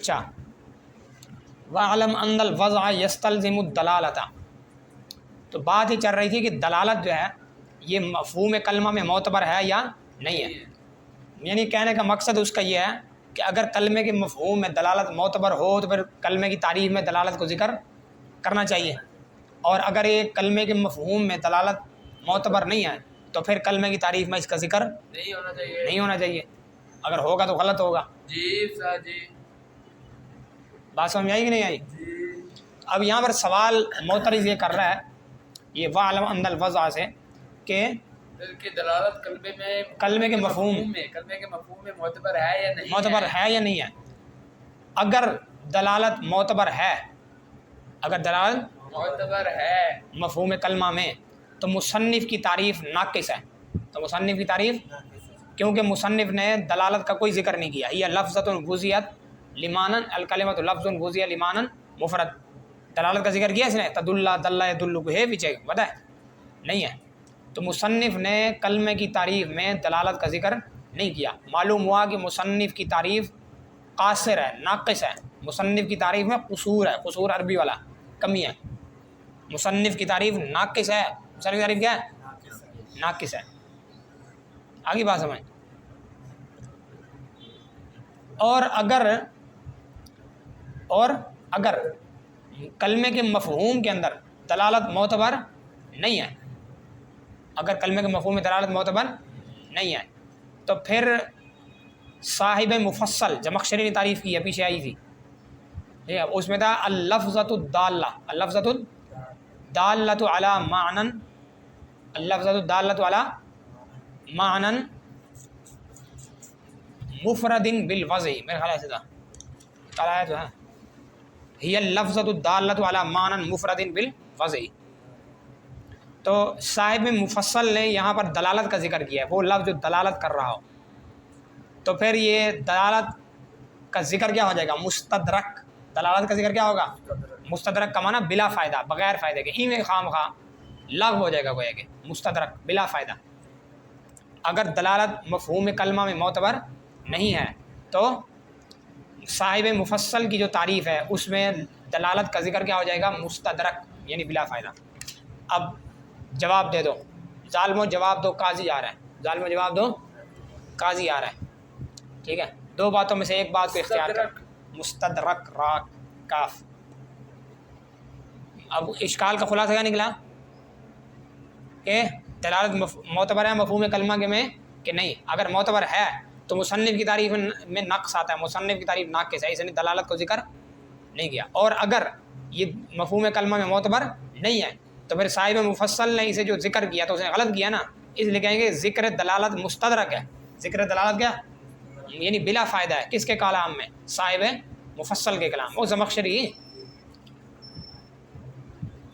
اچھا، وَعْلَمْ أَنَّ الْوَضْعَ يَسْتَلْزِمُ الدَّلَالَةَ، تو بات ہی چل رہی تھی کہ دلالت جو ہے یہ مفہوم کلمہ میں معتبر ہے یا نہیں ہے. یعنی کہنے کا مقصد اس کا یہ ہے کہ اگر کلمے کے مفہوم میں دلالت معتبر ہو تو پھر کلمے کی تعریف میں دلالت کو ذکر کرنا چاہیے، اور اگر ایک کلمے کے مفہوم میں دلالت معتبر نہیں ہے تو پھر کلمے کی تعریف میں اس کا ذکر نہیں ہونا چاہیے. اگر ہوگا تو غلط ہوگا. جی بات سمجھ آئی کہ نہیں آئی؟ اب یہاں پر سوال معترض یہ کر رہا ہے یہ وَعْلَمْ أَنَّ الْوَضْعَ سے کہ دلالت کلمے کے مفہوم میں معتبر ہے یا نہیں، معتبر ہے یا نہیں ہے. اگر دلالت معتبر ہے، اگر دلالت معتبر ہے مفہوم کلمہ میں تو مصنف کی تعریف ناقص ہے. تو مصنف کی تعریف، کیونکہ مصنف نے دلالت کا کوئی ذکر نہیں کیا. یہ لفظۃ وضعت لمانا الکلمۃ لفظ وضع لمانا مفرد، دلالت کا ذکر کیا اس نے، تدل دل یدل ہے پیچھے پتہ ہے نہیں ہے. تو مصنف نے کلمے کی تعریف میں دلالت کا ذکر نہیں کیا. معلوم ہوا کہ مصنف کی تعریف قاصر ہے، ناقص ہے. مصنف کی تعریف میں قصور ہے، قصور عربی والا کمی ہے. مصنف کی تعریف ناقص ہے. مصنف کی تعریف کیا ہے؟ ناقص ہے. آگے بات سمجھ. اور اگر کلمے کے مفہوم کے اندر دلالت معتبر نہیں ہے، اگر کلمے کے مفہوم میں دلالت معتبر نہیں ہے تو پھر صاحب مفصل زمخشری نے تعریف کی ہے، پیچھے آئی تھی، اس میں تھا اللفظۃ الدالہ، اللفظۃ الدالۃ علی معنی، اللفظۃ الدالۃ علی معنی مفرد بالوضع، میرے خیال سے تھا کل آیا تو ہے، ہی اللفظۃ الدالۃ علی معنی مفرد بالوضع. تو صاحب مفصل نے یہاں پر دلالت کا ذکر کیا ہے، وہ لفظ جو دلالت کر رہا ہو، تو پھر یہ دلالت کا ذکر کیا ہو جائے گا؟ مستدرک. دلالت کا ذکر کیا ہوگا؟ مستدرک کا معنی بلا فائدہ، بغیر فائدے کے، میں خام خواہ لغو ہو جائے گا گویا کہ مستدرک بلا فائدہ. اگر دلالت مفہوم کلمہ میں معتبر نہیں ہے تو صاحب مفصل کی جو تعریف ہے اس میں دلالت کا ذکر کیا ہو جائے گا؟ مستدرک، یعنی بلا فائدہ. اب جواب دے دو، ظالمو جواب دو، قاضی آ رہا ہے، ظالمو جواب دو، قاضی آ رہا ہے. ٹھیک ہے، دو باتوں میں سے ایک بات کو اختیار کر. مستدرک را کاف. اب اشکال کا خلاصہ کیا نکلا کہ دلالت معتبر ہے مفہوم کلمہ کے میں کہ نہیں. اگر معتبر ہے تو مصنف کی تعریف میں نقص آتا ہے، مصنف کی تعریف ناقص ہے، اس نے دلالت کو ذکر نہیں کیا. اور اگر یہ مفہوم کلمہ میں معتبر نہیں ہے تو پھر صاحب مفصل نے اسے جو ذکر کیا تو اس نے غلط کیا نا، اس لیے کہیں گے ذکر دلالت مستدرک ہے. ذکر دلالت کیا یعنی بلا فائدہ ہے. کس کے کلام میں؟ صاحب مفصل کے کلام. وہ زمخشری.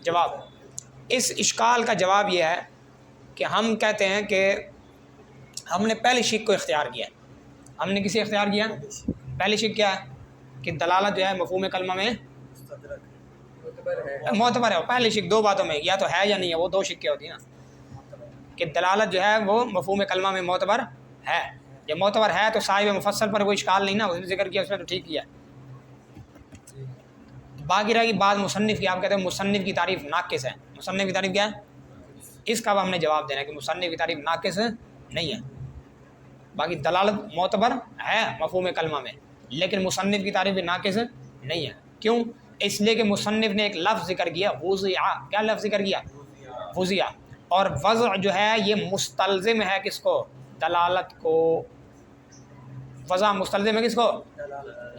جواب، اس اشکال کا جواب یہ ہے کہ ہم کہتے ہیں کہ ہم نے پہلی شک کو اختیار کیا. ہم نے کسی اختیار کیا؟ پہلی شک کیا ہے کہ دلالت جو ہے مفہوم کلمہ میں معتبر ہے. پہلی شک دو باتوں میں، یا تو ہے یا نہیں ہے، وہ دو شکیں ہوتی ہیں نا، کہ دلالت جو ہے وہ مفہوم کلمہ میں معتبر ہے. جب معتبر ہے تو صاحب مفصل پر کوئی اشکال نہیں نا، اس نے ذکر کیا، اس نے تو ٹھیک کیا. باقی رہے گی بات مصنف کی. آپ کہتے ہیں مصنف کی تعریف ناقص ہے. مصنف کی تعریف کیا ہے؟ اس کا ہم نے جواب دینا ہے کہ مصنف کی تعریف ناقص نہیں ہے. باقی دلالت معتبر ہے مفہوم کلمہ میں، لیکن مصنف کی تعریف بھی ناقص نہیں ہے. کیوں؟ اس لیے کہ مصنف نے ایک لفظ ذکر کیا، وضع. کیا لفظ ذکر کیا؟ وضع. اور وضع جو ہے یہ مستلزم ہے کس کو؟ دلالت کو. وضع مستلزم ہے کس کو؟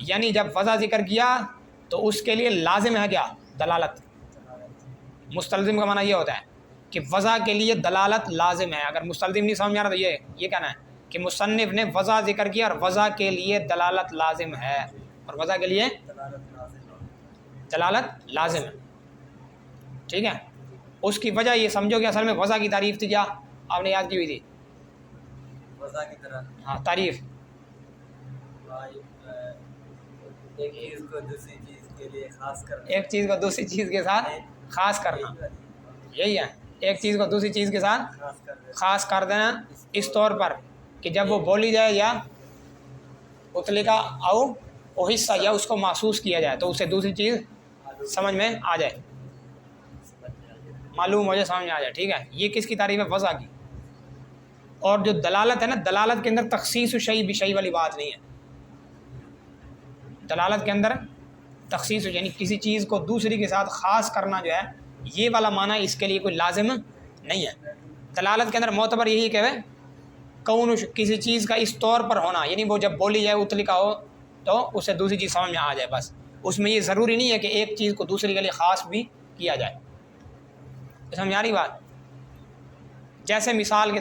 یعنی جب وضع ذکر کیا تو اس کے لیے لازم ہے کیا؟ دلالت. مستلزم کا معنی یہ ہوتا ہے کہ وضع کے لیے دلالت لازم ہے. اگر مستلزم نہیں سمجھ آ رہا تو یہ کہنا ہے کہ مصنف نے وضع ذکر کیا اور وضع کے لیے دلالت لازم ہے، اور وضع کے لیے دلالت لازم ہے. ٹھیک ہے، اس کی وجہ یہ سمجھو کہ اصل میں وضع کی تعریف تھی. کیا آپ نے یاد کی ہوئی تھی؟ وضع کی طرح ہاں، تعریف. ایک چیز کو دوسری چیز کے لیے خاص کرنا، ایک چیز کو دوسری چیز کے ساتھ خاص کرنا، یہی ہے. ایک چیز کو دوسری چیز کے ساتھ خاص کر دینا اس طور پر کہ جب وہ بولی جائے یا اطلقا او وہ حصہ یا اس کو محسوس کیا جائے تو اسے دوسری چیز سمجھ میں آ جائے، معلوم ہو جائے، سمجھ میں آ جائے، ٹھیک ہے. یہ کس کی تعریف ہے؟ وضع کی. اور جو دلالت ہے نا، دلالت کے اندر تخصیص شیء بشیء والی بات نہیں ہے. دلالت کے اندر تخصیص یعنی کسی چیز کو دوسری کے ساتھ خاص کرنا جو ہے، یہ والا معنی اس کے لیے کوئی لازم نہیں ہے. دلالت کے اندر معتبر یہی کہ کون کسی چیز کا اس طور پر ہونا، یعنی وہ جب بولی جائے اتلی کا ہو تو اسے دوسری چیز سمجھ میں آ جائے بس. اس میں یہ ضروری نہیں ہے کہ ایک چیز کو دوسری کے لیے خاص بھی کیا جائے. سمجھ آ رہی بات؟ جیسے مثال کے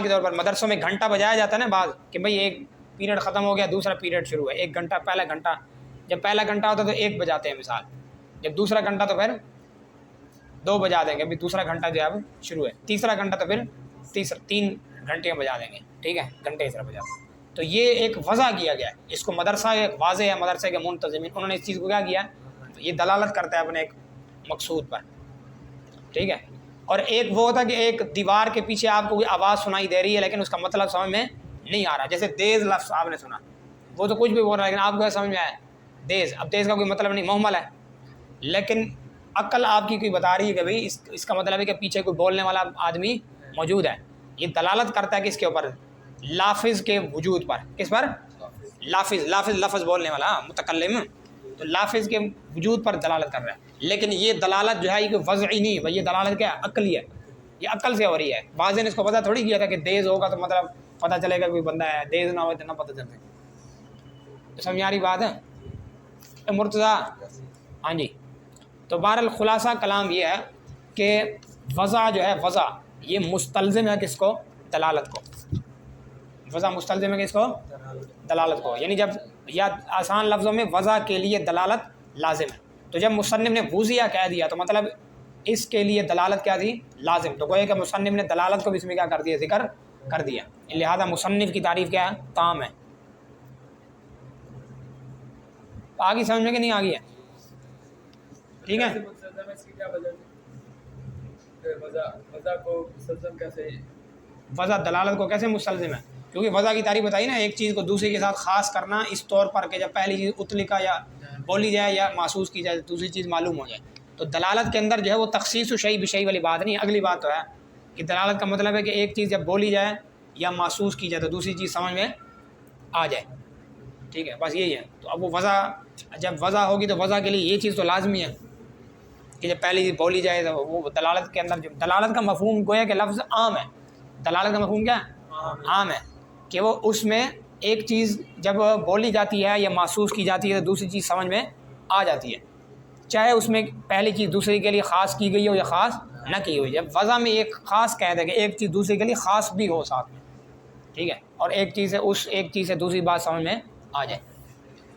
طور پر مدرسوں میں گھنٹہ بجایا جاتا ہے نا بعض، کہ بھئی ایک پیریڈ ختم ہو گیا، دوسرا پیریڈ شروع ہے. ایک گھنٹہ، پہلا گھنٹہ، جب پہلا گھنٹہ ہوتا ہے تو 1 بجاتے ہیں مثال، جب دوسرا گھنٹہ تو پھر 2 بجا دیں گے. ابھی دوسرا گھنٹہ جو ہے اب شروع ہے، تیسرا گھنٹہ تو پھر 3 گھنٹے بجا دیں گے، ٹھیک ہے، گھنٹے اس طرح بجا. تو یہ ایک وضع کیا گیا ہے. اس کو مدرسہ ایک واضح ہے، مدرسے کے منتظمین انہوں نے اس چیز کو کیا کیا، تو یہ دلالت کرتا ہے اپنے ایک مقصود پر، ٹھیک ہے. اور ایک وہ ہوتا ہے کہ ایک دیوار کے پیچھے آپ کو کوئی آواز سنائی دے رہی ہے لیکن اس کا مطلب سمجھ میں نہیں آ رہا. جیسے دیز لفظ آپ نے سنا، وہ تو کچھ بھی بول رہا ہے لیکن آپ کو سمجھ میں آیا دیز. اب دیز کا کوئی مطلب نہیں، مہمل ہے، لیکن عقل آپ کی کوئی بتا رہی ہے کہ بھئی اس کا مطلب ہے کہ پیچھے کوئی بولنے والا آدمی موجود ہے. یہ دلالت کرتا ہے کس کے اوپر؟ لافظ کے وجود پر. کس پر؟ لفظ بولنے والا متکلم، تو لافظ کے وجود پر دلالت کر رہا ہے. لیکن یہ دلالت جو ہے یہ کوئی وضعی نہیں ہے، یہ دلالت کیا ہے؟ عقلی ہے. یہ عقل سے ہو رہی ہے. بعض نے اس کو پتہ تھوڑی کیا تھا کہ دیز ہوگا تو مطلب پتہ چلے گا کوئی بندہ ہے، دیز نہ ہو تو نہ پتہ چلے. سمجھ آ رہی بات ہے مرتضیٰ؟ ہاں جی. تو بہرحال خلاصہ کلام یہ ہے کہ وضع جو ہے، وضع یہ مستلزم ہے کس کو؟ دلالت کو. وضع مستلزم ہے کس کو؟ دلالت کو. یعنی جب یا آسان لفظوں میں وضع کے لیے دلالت لازم ہے. تو جب مصنف نے وضع کہہ دیا تو مطلب اس کے لیے دلالت کیا تھی؟ لازم. تو گویا کہ مصنف نے دلالت کو بھی اس میں کیا کر دیا؟ ذکر کر دیا. لہذا مصنف کی تعریف کیا ہے؟ تام ہے. آگے سمجھ میں کہ نہیں آگی ہے؟ ٹھیک ہے. وضع دلالت کو کیسے مستلزم ہے؟ کیونکہ وضع کی تعریف بتائی نا، ایک چیز کو دوسرے کے ساتھ خاص کرنا اس طور پر کہ جب پہلی چیز اتلی کا یا بولی جائے یا محسوس کی جائے دوسری چیز معلوم ہو جائے. تو دلالت کے اندر جو ہے وہ تخصیص شیء بشیء والی بات نہیں. اگلی بات تو ہے کہ دلالت کا مطلب ہے کہ ایک چیز جب بولی جائے یا محسوس کی جائے تو دوسری چیز سمجھ میں آ جائے. ٹھیک ہے، بس یہی ہے. تو اب وہ وضع جب وضع ہوگی تو وضع کے لیے یہ چیز تو لازمی ہے کہ جب پہلی چیز بولی جائے تو وہ دلالت کے اندر جو دلالت کا مفہوم گویا کہ لفظ عام ہے. دلالت کا مفہوم کیا ہے؟ عام ہے کہ وہ اس میں ایک چیز جب بولی جاتی ہے یا محسوس کی جاتی ہے تو دوسری چیز سمجھ میں آ جاتی ہے، چاہے اس میں پہلی چیز دوسری کے لیے خاص کی گئی ہو یا خاص نہ کی ہوئی. جب وضع میں ایک خاص قید ہے کہ ایک چیز دوسری کے لیے خاص بھی ہو ساتھ میں، ٹھیک ہے، اور ایک چیز سے دوسری بات سمجھ میں آ جائے.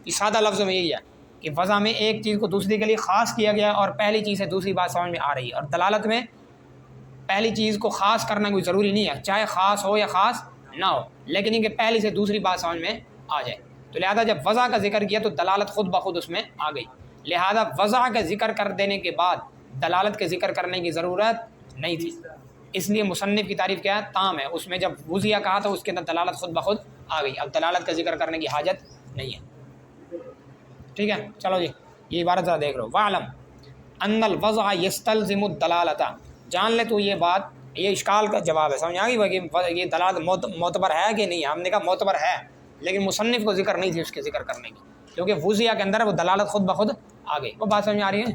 یہ سادہ لفظوں میں یہی ہے کہ وضع میں ایک چیز کو دوسری کے لیے خاص کیا گیا اور پہلی چیز سے دوسری بات سمجھ میں آ رہی ہے. اور دلالت میں پہلی چیز کو خاص کرنا کوئی ضروری نہیں ہے، چاہے خاص ہو یا خاص نہ ہو، لیکن یہ کہ پہلی سے دوسری بات سمجھ میں آ جائے. تو لہذا جب وضع کا ذکر کیا تو دلالت خود بخود اس میں آ گئی. لہذا وضع کا ذکر کر دینے کے بعد دلالت کے ذکر کرنے کی ضرورت نہیں تھی. اس لیے مصنف کی تعریف کیا ہے؟ تام ہے. اس میں جب وضع کہا تو اس کے اندر دلالت خود بخود آ گئی. اب دلالت کا ذکر کرنے کی حاجت نہیں ہے. ٹھیک ہے، چلو جی یہ عبارت ذرا دیکھ لو. وَعْلَمْ أَنَّ الْوَضْعَ يَسْتَلْزِمُ الدَّلَالَةَ. جان لے تو یہ بات، یہ اشکال کا جواب ہے. سمجھ آ گئی کہ یہ دلالت معتبر ہے کہ نہیں؟ ہم نے کہا معتبر ہے لیکن مصنف کو ذکر نہیں تھی اس کے ذکر کرنے کی، کیونکہ وضع کے اندر وہ دلالت خود بخود آ گئی. وہ بات سمجھ آ رہی ہے؟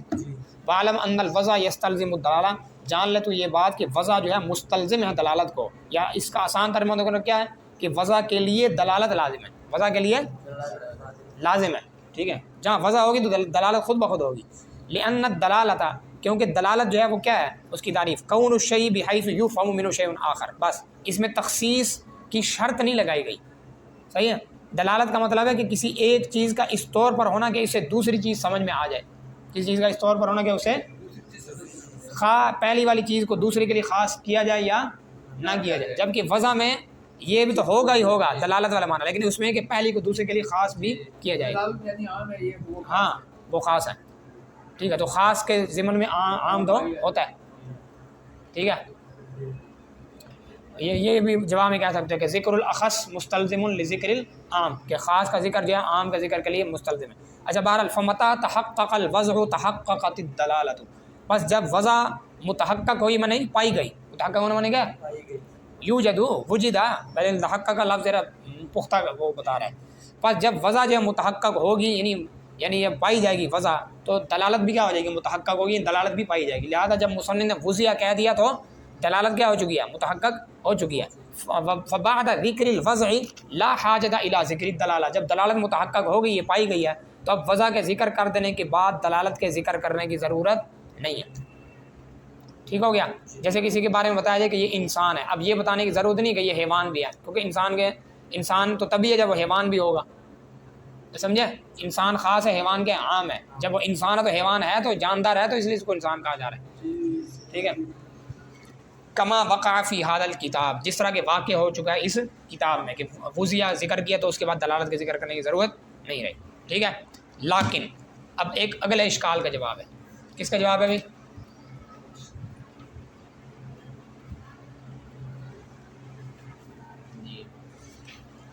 وَعْلَمْ أَنَّ الْوَضْعَ يَسْتَلْزِمُ الدَّلَالَةَ. جان لے تو یہ بات کہ وضع جو ہے مستلزم ہے دلالت کو، یا اس کا آسان ترجمہ کیا ہے کہ وضع کے لیے دلالت لازم ہے. وضع کے لیے لازم ہے، ٹھیک ہے. جہاں وضع ہوگی تو دلالت خود بخود ہوگی. لأن الدلالة، کیونکہ دلالت جو ہے وہ کیا ہے؟ اس کی تعریف کون الشیء بحیث یفهم منه شیء آخر. بس اس میں تخصیص کی شرط نہیں لگائی گئی. صحیح ہے. دلالت کا مطلب ہے کہ کسی ایک چیز کا اس طور پر ہونا کہ اسے دوسری چیز سمجھ میں آ جائے. کسی چیز کا اس طور پر ہونا کہ اسے پہلی والی چیز کو دوسری کے لیے خاص کیا جائے یا نہ کیا جائے. جبکہ وضع میں یہ بھی تو ہوگا ہی ہوگا دلالت والا معنی، لیکن اس میں کہ پہلی کو دوسرے کے لیے خاص بھی کیا جائے گا. ہاں وہ خاص ہے، ٹھیک ہے. تو خاص کے ضمن میں عام تو ہوتا ہے، ٹھیک ہے. یہ بھی جواب میں کہہ سکتے ہیں کہ ذکر الاخص مستلزم لذکر العام، کہ خاص کا ذکر جو ہے عام کا ذکر کے لیے مستلزم ہے۔ اچھا بہرحال فمتى تحقق الوضع تحققت الدلالۃ، بس جب وضع متحقق ہوئی معنی پائی گئی، متحقق ہونے معنی کیا پائی گئی، یوجد وجدہ، بل تحقق کا لفظ ذرا پختہ وہ بتا رہا ہے، بس جب وضع جو ہے متحقق ہوگی یعنی یہ پائی جائے گی وضع، تو دلالت بھی کیا ہو جائے گی متحقق ہوگی، دلالت بھی پائی جائے گی۔ لہذا جب مصنف نے وضع کہہ دیا تو دلالت کیا ہو چکی ہے متحقق ہو چکی ہے۔ فبعد ذکر الوضع لا حاجت الی ذکر الدلالہ، جب دلالت متحقق ہو گئی ہے پائی گئی ہے تو اب وضع کے ذکر کر دینے کے بعد دلالت کے ذکر کرنے کی ضرورت نہیں ہے۔ ٹھیک ہو گیا؟ جیسے کسی کے بارے میں بتایا جائے کہ یہ انسان ہے، اب یہ بتانے کی ضرورت نہیں کہ یہ حیوان بھی ہے، کیونکہ انسان تو تبھی ہے جب وہ حیوان بھی ہوگا، سمجھے؟ انسان خاص ہے، حیوان کے عام ہے، جب وہ انسان ہے تو حیوان ہے تو جاندار ہے، تو اس لیے اس کو انسان کہا جا رہا ہے۔ ٹھیک ہے؟ کما وقع فی ھذا الکتاب، جس طرح کے واقع ہو چکا ہے اس کتاب میں کہ وضع ذکر کیا تو اس کے بعد دلالت کے ذکر کرنے کی ضرورت نہیں رہی۔ ٹھیک ہے؟ لیکن اب ایک اگلے اشکال کا جواب ہے، کس کا جواب ہے بھائی؟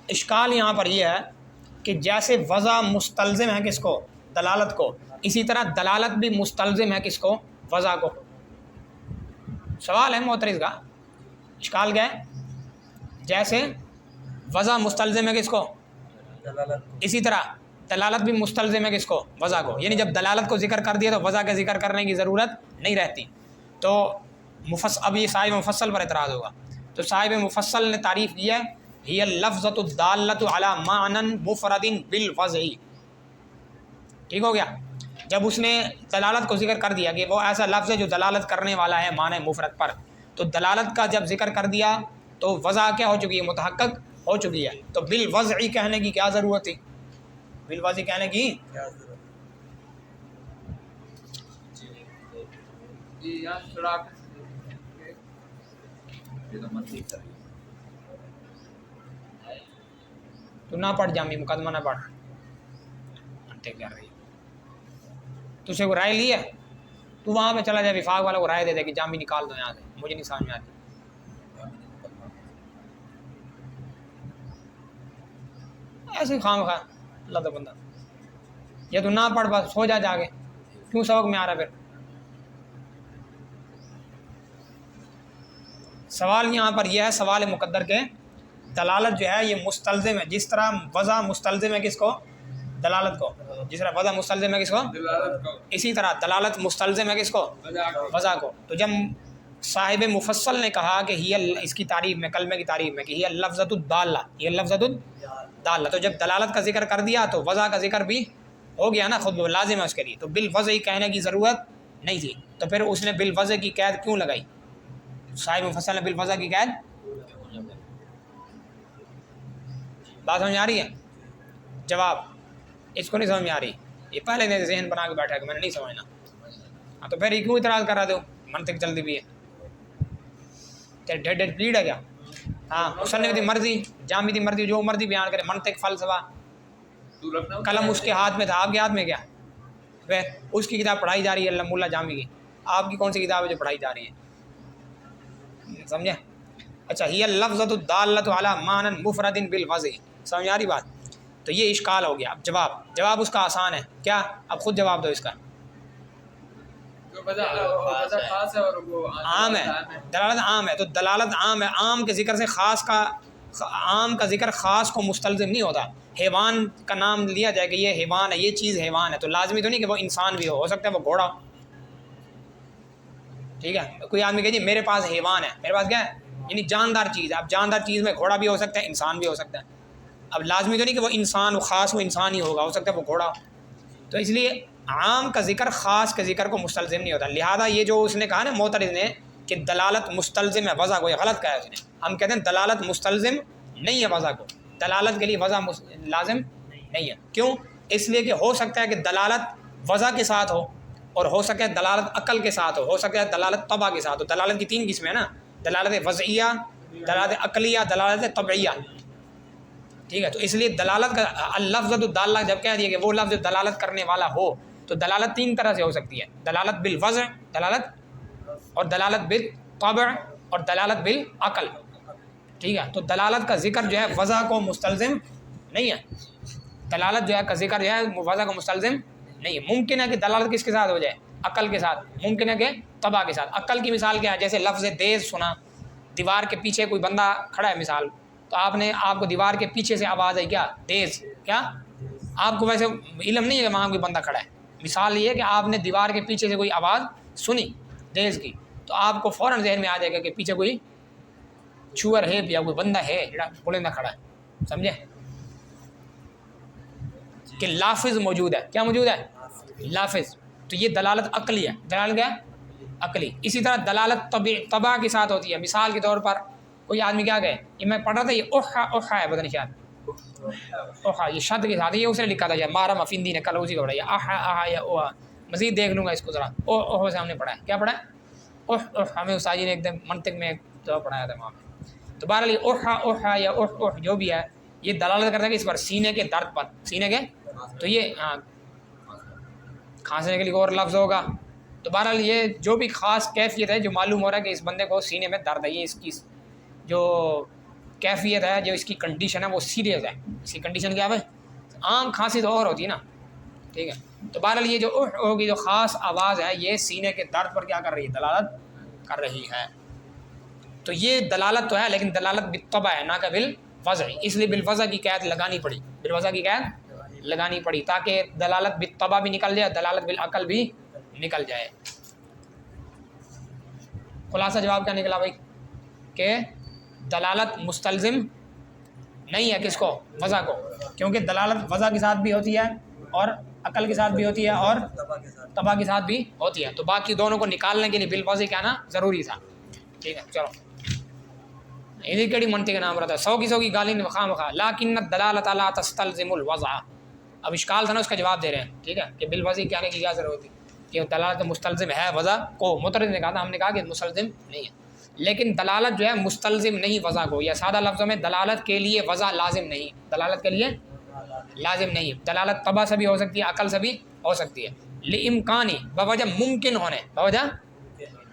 اشکال یہاں پر یہ ہے کہ جیسے وضع مستلزم ہے کس کو؟ دلالت کو، اسی طرح دلالت بھی مستلزم ہے کس کو؟ وضع کو۔ سوال ہے معترض کا، اشکال کیا ہے؟ جیسے وضع مستلزم ہے کس کو؟ دلالت، اسی طرح دلالت بھی مستلزم ہے کس کو؟ وضع کو، یعنی جب دلالت کو ذکر کر دیا تو وضع کا ذکر کرنے کی ضرورت نہیں رہتی۔ تو اب یہ صاحب مفصل پر اعتراض ہوگا، تو صاحب مفصل نے تعریف کی ہے ہی اللفظۃ الدالۃ علی معنی مفرد بالوضع۔ ٹھیک ہو گیا؟ جب اس نے دلالت کو ذکر کر دیا کہ وہ ایسا لفظ ہے جو دلالت کرنے والا ہے معنی مفرد پر، تو دلالت کا جب ذکر کر دیا تو وضع کیا ہو چکی ہے؟ متحقق ہو چکی ہے، تو بالوضع کہنے کی کیا ضرورت تھی؟ بالوضع کہنے کی کیا ضرورت؟ تو نہ پڑھ جامی مقدمہ نہ پڑھ، ٹھیک کر رہی تو سے وہ رائے لی ہے، تو وہاں پہ چلا جائے وفاق والا کو رائے دے دے کہ جامی نکال دو یہاں سے، مجھے نہیں سمجھ میں آتی۔ ایسے ہی خام خواہ اللہ تو بندہ، یا تو نہ پڑھ بس سو جا کے، کیوں سبق میں آ رہا پھر؟ سوال یہاں پر یہ ہے، سوال مقدر کے دلالت جو ہے یہ مستلزم ہے، جس طرح وضع مستلزم ہے کس کو؟ دلالت کو، جس طرح وضع مستلزم ہے کس کو؟ دلالت کو، اسی طرح دلالت مستلزم ہے کس کو؟ وضع کو۔ تو جب صاحب مفصل نے کہا کہ اس کی تعریف میں، کلمے کی تعریف میں کہ ہی اللفظۃ الدالہ، یہ لفظۃ الدالہ، تو جب دلالت کا ذکر کر دیا تو وضع کا ذکر بھی ہو گیا نا، خود لازم ہے اس کے لیے، تو بالوضع کہنے کی ضرورت نہیں تھی، تو پھر اس نے بالوضع کی قید کیوں لگائی؟ صاحب مفصل نے بالوضع کی قید، بات سمجھ آ رہی ہے؟ جواب اس کو نہیں سمجھ میں آ رہی، یہ پہلے نے ذہن بنا کے بیٹھا کہ میں نے نہیں سمجھنا، ہاں تو پھر یہ کیوں اعتراض کر رہا دو؟ منطق چلتی بھی ہے، ڈیڈ پلیڈ ہے کیا؟ ہاں مصنف کی مرضی، جامی کی مرضی، جو مرضی بیان کرے، منطق فلسفہ، قلم اس کے ہاتھ میں تھا، آپ کے ہاتھ میں کیا؟ پھر اس کی کتاب پڑھائی جا رہی ہے اللہ جامی کی، آپ کی کون سی کتاب ہے جو پڑھائی جا رہی ہے؟ سمجھے؟ اچھا ہی اللفظۃ الدالۃ علی معنی مفرد بالوضع، سمجھ آ رہی بات؟ تو یہ اشکال ہو گیا۔ اب جواب اس کا آسان ہے، کیا؟ اب خود جواب دو اس کا۔ عام ہے، دلالت عام ہے، تو دلالت عام ہے، عام کے ذکر سے خاص کا، عام کا ذکر خاص کو مستلزم نہیں ہوتا۔ حیوان کا نام لیا جائے کہ یہ حیوان ہے، یہ چیز حیوان ہے، تو لازمی تو نہیں کہ وہ انسان بھی ہو سکتا ہے وہ گھوڑا ہو۔ ٹھیک ہے؟ کوئی آدمی کہ جی میرے پاس حیوان ہے، میرے پاس کیا ہے؟ یعنی جاندار چیز ہے، اب جاندار چیز میں گھوڑا بھی ہو سکتا ہے، انسان بھی ہو سکتا ہے، اب لازمی تو نہیں کہ وہ انسان، وہ خاص وہ انسان ہی ہوگا، ہو سکتا ہے وہ گھوڑا ہو، تو اس لیے عام کا ذکر خاص کے ذکر کو مستلزم نہیں ہوتا۔ لہذا یہ جو اس نے کہا نا معترض نے کہ دلالت مستلزم ہے وضع کو، یہ غلط کہا ہے اس نے۔ ہم کہتے ہیں دلالت مستلزم نہیں ہے وضع کو، دلالت کے لیے وضع لازم نہیں ہے۔ کیوں؟ اس لیے کہ ہو سکتا ہے کہ دلالت وضع کے ساتھ ہو، اور ہو سکتا ہے دلالت عقل کے ساتھ ہو سکتا ہے دلالت طبع کے ساتھ ہو۔ دلالت کی 3 قسمیں ہیں نا، دلالت وضعیہ، دلالت عقلیہ، دلالت طبعیہ۔ ٹھیک ہے؟ تو اس لیے دلالت کا اللفظۃ الدالہ جب کہہ دیا کہ وہ لفظ دلالت کرنے والا ہو، تو دلالت 3 طرح سے ہو سکتی ہے، دلالت بالوضع، دلالت اور دلالت بالطبع اور دلالت بالعقل۔ ٹھیک ہے. تو دلالت کا ذکر جو ہے وضع کو مستلزم نہیں ہے. دلالت جو ہے کا ذکر جو ہے وضع کو مستلزم نہیں ہے. ممکن ہے کہ دلالت کس کے ساتھ ہو جائے؟ عقل کے ساتھ. ممکن ہے کہ طبع کے ساتھ. عقل کی مثال کیا ہے؟ جیسے لفظ دیز سنا، دیوار کے پیچھے کوئی بندہ کھڑا ہے مثال، تو آپ کو دیوار کے پیچھے سے آواز آئی کیا؟ دیز. کیا آپ کو ویسے علم نہیں ہے کہ وہاں کوئی بندہ کھڑا ہے. مثال یہ ہے کہ آپ نے دیوار کے پیچھے سے کوئی آواز سنی دیز کی، تو آپ کو فوراً ذہن میں آ جائے گا کہ پیچھے کوئی چور ہے یا کوئی بندہ ہے بلندہ کھڑا ہے. سمجھے کہ لافظ موجود ہے. کیا موجود ہے؟ لافظ. تو یہ دلالت عقلی ہے. دلالت کیا؟ عقلی. اسی طرح دلالت طبع کے ساتھ ہوتی ہے. مثال کے طور پر کوئی آدمی کیا کہے، یہ میں پڑھ رہا تھا، یہ اوہا اوہا ہے، پتہ نہیں شاید اوہا، یہ شد کے ساتھ، یہ اس نے لکھا تھا، مارا مفندی نے کل اسی کو پڑھا، یہ آہا آہا یا اوہا. مزید دیکھ لوں گا اس کو ذرا. اوہ سے ہم نے پڑھا ہے. کیا پڑھا ہے؟ اوہ اوہ. ہمیں استاد جی نے ایک دم منطق میں ایک دفعہ پڑھایا تھا وہاں پہ. تو بہرحال یہ اوہا اوہا یا اوہ اوہ جو بھی ہے، یہ دلالت کرتا ہے کہ اس پر سینے کے درد پر، سینے کے. تو یہ کھانسنے کے لیے اور لفظ ہوگا. تو بہرحال یہ جو بھی خاص کیفیت ہے جو معلوم ہو رہا ہے کہ اس بندے کو سینے میں درد ہے، یہ اس کی جو کیفیت ہے، جو اس کی کنڈیشن ہے وہ سیریس ہے. اس کی کنڈیشن کیا ہے؟ عام کھانسی تو اور ہوتی ہے نا. ٹھیک ہے. تو بہرحال یہ جو ہوگی جو خاص آواز ہے، یہ سینے کے درد پر کیا کر رہی ہے؟ دلالت کر رہی ہے. تو یہ دلالت تو ہے، لیکن دلالت بالطبع ہے، نہ کہ بالوضع. اس لیے بالوضع کی قید لگانی پڑی، بالوضع کی قید لگانی پڑی تاکہ دلالت بالطبع بھی نکل جائے، دلالت بالعقل بھی نکل جائے. خلاصہ جواب کیا نکلا بھائی؟ کہ دلالت مستلزم نہیں ہے کس کو؟ وضع کو. کیونکہ دلالت وضع کے ساتھ بھی ہوتی ہے اور عقل کے ساتھ بھی ہوتی ہے اور طبع کے ساتھ بھی ہوتی ہے. تو باقی دونوں کو نکالنے کے لیے بالوضع کیا نا ضروری تھا. ٹھیک ہے چلو. یہ کیڑی منطق کا نام رہتا ہے 100 کی گالی خام خواہ لیکن دلالت لا تستلزم الوضع. اب اشکال تھا نا، اس کا جواب دے رہے ہیں. ٹھیک ہے کہ بالوضع کیا آنے کی کیا ضرورت ہے کہ دلالت مستلزم ہے وضع کو. مترجم نے کہا تھا، ہم نے کہا کہ مستلزم نہیں ہے. لیکن دلالت جو ہے مستلزم نہیں وضع کو، یا سادہ لفظوں میں دلالت کے لیے وضع لازم نہیں. دلالت کے لیے لازم نہیں. دلالت طبع سے بھی ہو سکتی ہے، عقل سے بھی ہو سکتی ہے. لامکانی بوجہ ممکن ہونے، بوجہ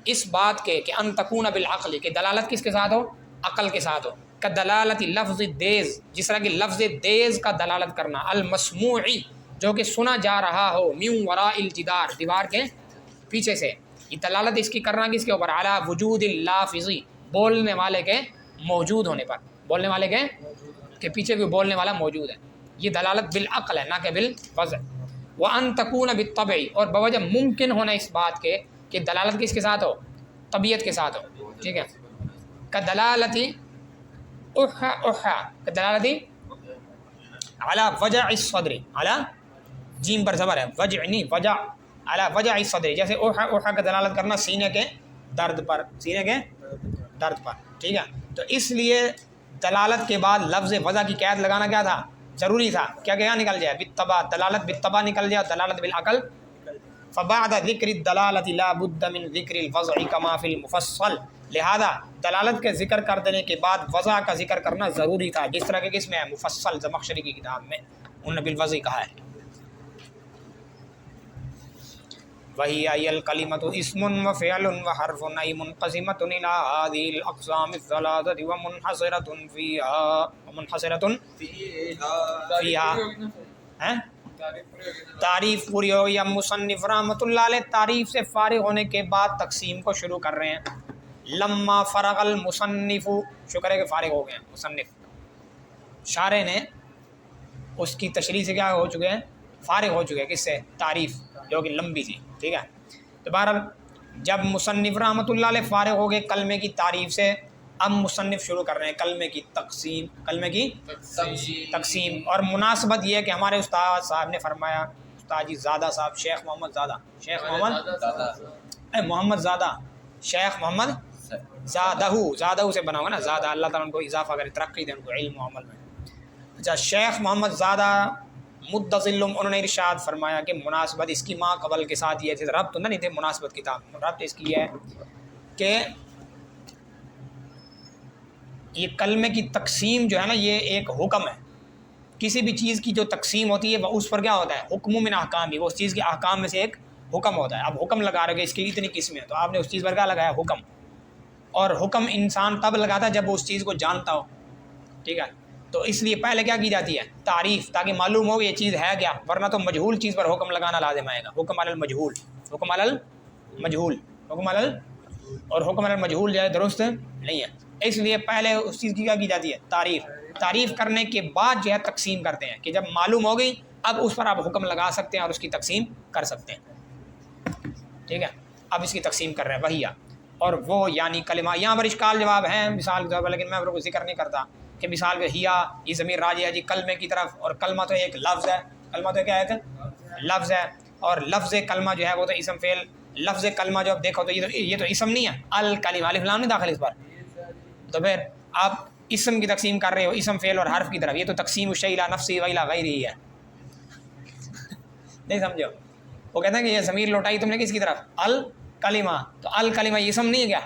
اس بات کے کہ ان تکون بالعقل، کہ دلالت کس کے ساتھ ہو؟ عقل کے ساتھ ہو. کا دلالت لفظ دیز، جس طرح کہ لفظ دیز کا دلالت کرنا، المسموعی جو کہ سنا جا رہا ہو، من وراء الجدار دیوار کے پیچھے سے. یہ دلالت اس کی کرنا کس کے اوپر؟ علی وجود اللافظی بولنے والے کے موجود ہونے پر، بولنے والے کے پیچھے بھی بولنے والا موجود ہے. یہ دلالت بالعقل ہے نہ کہ بالوضع. وان تکون بالطبع، اور بوجہ ممکن ہونا اس بات کے کہ دلالت کس کے ساتھ ہو؟ طبیعت کے ساتھ ہو. ٹھیک ہے. کا دلالتی اوحا اوحا، کا دلالتی علی وجع الصدر، علی جیم پر زبر ہے، وجع نہیں وجع، علی وجع الصدر. جیسے اوحا اوحا کا دلالت کرنا سینے کے درد پر، سینے کے درد پر. ٹھیک ہے. تو اس لیے دلالت کے بعد لفظ وضع کی قید لگانا کیا تھا؟ ضروری تھا. کیا نکل جائے؟ بالطبع. دلالت بالطبع نکل جائے، دلالت بالعقل. فبعد ذکر الدلالۃ لا بد من ذکر الوضع کما فی المفصل. لہذا دلالت کے ذکر کر دینے کے بعد وضع کا ذکر کرنا ضروری تھا، جس طرح کہ کس میں ہے؟ مفصل زمخشری کی کتاب میں انہوں نے بالوضع کہا ہے. وہی الکلمۃ اسم وفعل وحرف ای منقسمۃ الی هذه الاقسام الثلاثۃ ومنحصرۃ فیہا تعریف پوری ہو. یا مصنف رحمۃ اللہ علیہ تعریف سے فارغ ہونے کے بعد تقسیم کو شروع کر رہے ہیں. لما فرغ المصنف، شکر ہے کہ فارغ ہو گئے ہیں مصنف، شارح نے اس کی تشریح سے کیا ہو چکے ہیں؟ فارغ ہو چکے ہیں. کس سے؟ تعریف جو کہ لمبی تھی. ٹھیک ہے. تو بہرحال جب مصنف رحمۃ اللہ علیہ فارغ ہو گئے کلمے کی تعریف سے، اب مصنف شروع کر رہے ہیں کلمے کی تقسیم، کلمے کی تقسیم. اور مناسبت یہ ہے کہ ہمارے استاد صاحب نے فرمایا، استاد جی زادہ صاحب، شیخ محمد زادہ، شیخ محمد زادہ، شیخ محمد زادہ سے بنا ہوگا نا، زادہ اللہ تعالیٰ ان کو اضافہ کرے، ترقی دے ان کو علم و عمل میں. اچھا، شیخ محمد زادہ مدظلم، انہوں نے ارشاد فرمایا کہ مناسبت اس کی ماں قبل کے ساتھ یہ تھے، ربط تو نہیں تھے مناسبت کتاب، ربط اس کی ہے کہ یہ کلمے کی تقسیم جو ہے نا، یہ ایک حکم ہے. کسی بھی چیز کی جو تقسیم ہوتی ہے وہ اس پر کیا ہوتا ہے؟ حکم من احکام بھی، وہ اس چیز کے احکام میں سے ایک حکم ہوتا ہے. اب حکم لگا رہے کہ اس کی اتنی قسمیں ہیں، تو آپ نے اس چیز پر کیا لگایا؟ حکم. اور حکم انسان تب لگاتا ہے جب وہ اس چیز کو جانتا ہو، ٹھیک ہے. تو اس لیے پہلے کیا کی جاتی ہے؟ تعریف، تاکہ معلوم ہو کہ یہ چیز ہے کیا، ورنہ تو مجہول چیز پر حکم لگانا لازم آئے گا. حکم علی المجہول، حکم علی المجہول، حکم علی اور حکم علی المجہول جو ہے درست نہیں ہے. اس لیے پہلے اس چیز کی کیا کی جاتی ہے؟ تعریف. تعریف کرنے کے بعد جو ہے تقسیم کرتے ہیں، کہ جب معلوم ہو گئی اب اس پر آپ حکم لگا سکتے ہیں اور اس کی تقسیم کر سکتے ہیں. ٹھیک ہے، اب اس کی تقسیم کر رہے ہیں وہی اور وہ یعنی کلمہ. یہاں پر اشکال جواب ہیں مثال کے طور پر، لیکن میں آپ کو ذکر نہیں کرتا کہ مثال کے ہیا یہ ضمیر راجع ہے جی کلمے کی طرف، اور کلمہ تو ایک لفظ ہے. کلمہ تو کیا ہے؟ لفظ ہے. اور لفظ کلمہ جو ہے وہ تو اسم فعل. لفظ کلمہ جو آپ دیکھو تو یہ تو اسم نہیں ہے. الکلمہ الف لام نہیں داخل اس پر، تو پھر آپ اسم کی تقسیم کر رہے ہو اسم فعل اور حرف کی طرف. یہ تو تقسیم الشیء الی نفسی و الی غیرہ ہے. نہیں سمجھو؟ وہ کہتے ہیں کہ یہ ضمیر لوٹائی تم نے کس کی طرف؟ الکلمہ. تو الکلمہ یہ اسم نہیں ہے کیا؟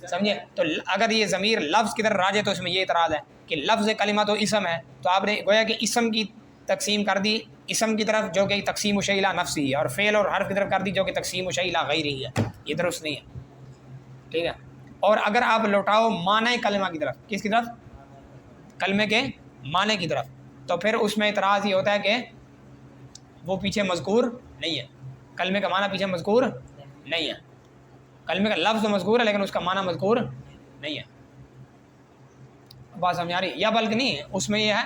سمجھے؟ تو اگر یہ ضمیر لفظ کی طرف راجع تو اس میں یہ اعتراض ہے کہ لفظ کلمہ تو اسم ہے، تو آپ نے گویا کہ اسم کی تقسیم کر دی اسم کی طرف جو کہ تقسیم الشیء الی نفسی ہے، اور فعل اور حرف کی طرف کر دی جو کہ تقسیم الشیء الی غیرہ ہے. یہ درست نہیں ہے. ٹھیک ہے. اور اگر آپ لوٹاؤ معنی کلمہ کی طرف، کس کی طرف؟ کلمے کے معنی کی طرف، تو پھر اس میں اعتراض یہ ہوتا ہے کہ وہ پیچھے مذکور نہیں ہے. کلمے کا معنی پیچھے مذکور نہیں ہے. کلمے کا لفظ تو مذکور ہے لیکن اس کا معنی مذکور نہیں ہے. بات سمجھ آ رہی؟ یا بلکہ نہیں، اس میں یہ ہے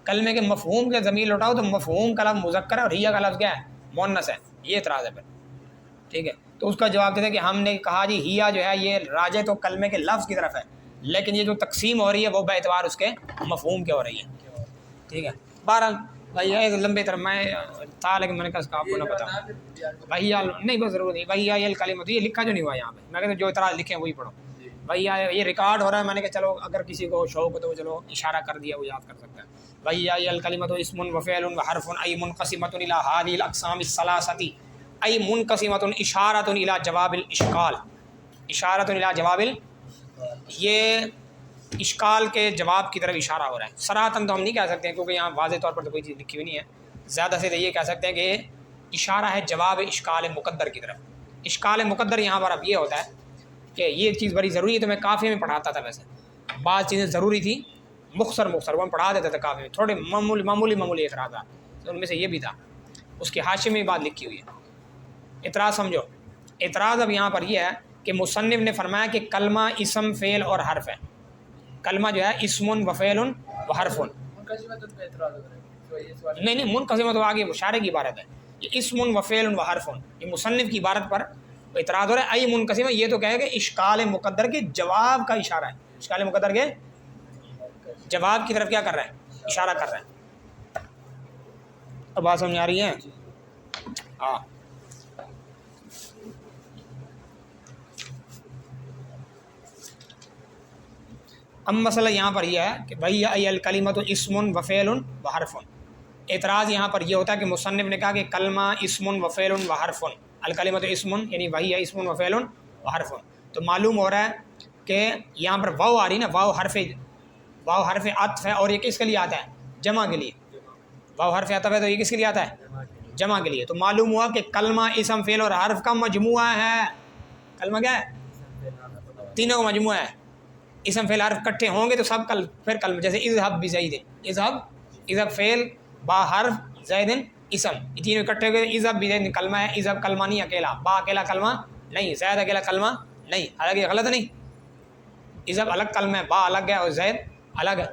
کلمے کے مفہوم کے ضمیر لوٹاؤ تو مفہوم کا لفظ مذکر ہے اور ہیہ کا لفظ کیا ہے؟ مؤنث ہے. یہ اعتراض ہے پھر. ٹھیک ہے. تو اس کا جواب دیتے ہیں کہ ہم نے کہا جی ہیہ جو ہے یہ راجع تو کلمے کے لفظ کی طرف ہے، لیکن یہ جو تقسیم ہو رہی ہے وہ بے اعتبار اس کے مفہوم کے ہو رہی ہے. ٹھیک ہے. بہرحال بھائی یہ لمبے طرف میں تھا لیکن میں نے کہا آپ کو نہ پتا بھائی نہیں بس ضرور نہیں. بھائی یہ کلمہ تو یہ لکھا جو نہیں ہوا یہاں پہ، میں کہتا جو اعتراض لکھے ہیں وہی پڑھو. بھائی یہ ریکارڈ ہو رہا ہے، میں نے کہا چلو اگر کسی کو شوق ہو تو چلو اشارہ کر دیا وہ یاد کر سکتا ہے. بھائی یہ الکلمۃ اسم و فعل و حرف ای منقسمۃ الی هذه الاقسام الثلاثه ای منقسمۃ اشارۃ الی جواب الاشکال. اشارۃ الی جواب یہ اشکال کے جواب کی طرف اشارہ ہو رہا ہے. صراحتاً تو ہم نہیں کہہ سکتے ہیں کیونکہ یہاں واضح طور پر تو کوئی چیز لکھی ہوئی نہیں ہے. زیادہ سے یہ کہہ سکتے ہیں کہ اشارہ ہے جواب اشکال مقدر کی طرف. اشکال مقدر یہاں پر اب یہ ہوتا ہے کہ یہ چیز بڑی ضروری ہے. تو میں کافی میں پڑھاتا تھا، ویسے بعض چیزیں ضروری تھی مختصر وہ ہم پڑھا دیتے تھے کافی میں. تھوڑے معمولی اعتراضات ان میں سے یہ بھی تھا. اس کے حاشیے میں بات لکھی ہوئی ہے. اعتراض سمجھو. اعتراض اب یہاں پر یہ ہے کہ مصنف نے فرمایا کہ کلمہ اسم فعل اور حرف ہے. کلمہ جو ہے اسم و فعل و حرف. نہیں منقسمۃ تو آگے مشارے کی عبارت ہے. یہ اسم و فعل و حرف، یہ مصنف کی عبارت پر اعتراض ہو رہا ہے. ای منقسمہ یہ تو کہے کہ اشکال مقدر کے جواب کا اشارہ ہے. اشکال مقدر کے جواب کی طرف کیا کر رہا ہے؟ اشارہ کر رہا ہے. اب بات سمجھ آ رہی ہے؟ ہاں. اب مسئلہ یہاں پر یہ ہے کہ بھائی ای الکلمۃ اسم و فعل و حرف. اعتراض یہاں پر یہ ہوتا ہے کہ مصنف نے کہا کہ کلمہ اسم و فعل و حرف. الکلمۃ اسم یعنی وہی ہے اسم و فعل و حرف. تو معلوم ہو رہا ہے کہ یہاں پر واو آ رہی نا، واو حرف عطف ہے اور یہ کس کے لیے آتا ہے؟ جمع کے لیے. واو حرف عطف ہے تو یہ کس کے لیے آتا ہے؟ جمع کے لیے. تو معلوم ہوا کہ کلمہ اسم فعل اور حرف کا مجموعہ ہے. کلمہ کیا ہے؟ تینوں کا مجموعہ ہے. اسم فعل حرف کٹھے ہوں گے تو سب پھر کلمہ، جیسے اذهب بزید، اذهب فعل با حرف زید اسم، یہ تینوں اکٹھے ہو گئے اذهب بزید کلمہ ہے. اذهب کلمہ نہیں اکیلا، با اکیلا کلمہ نہیں، زید اکیلا کلمہ نہیں. حالانکہ یہ غلط نہیں، اذهب الگ کلمہ ہے، با الگ ہے اور زید الگ ہے.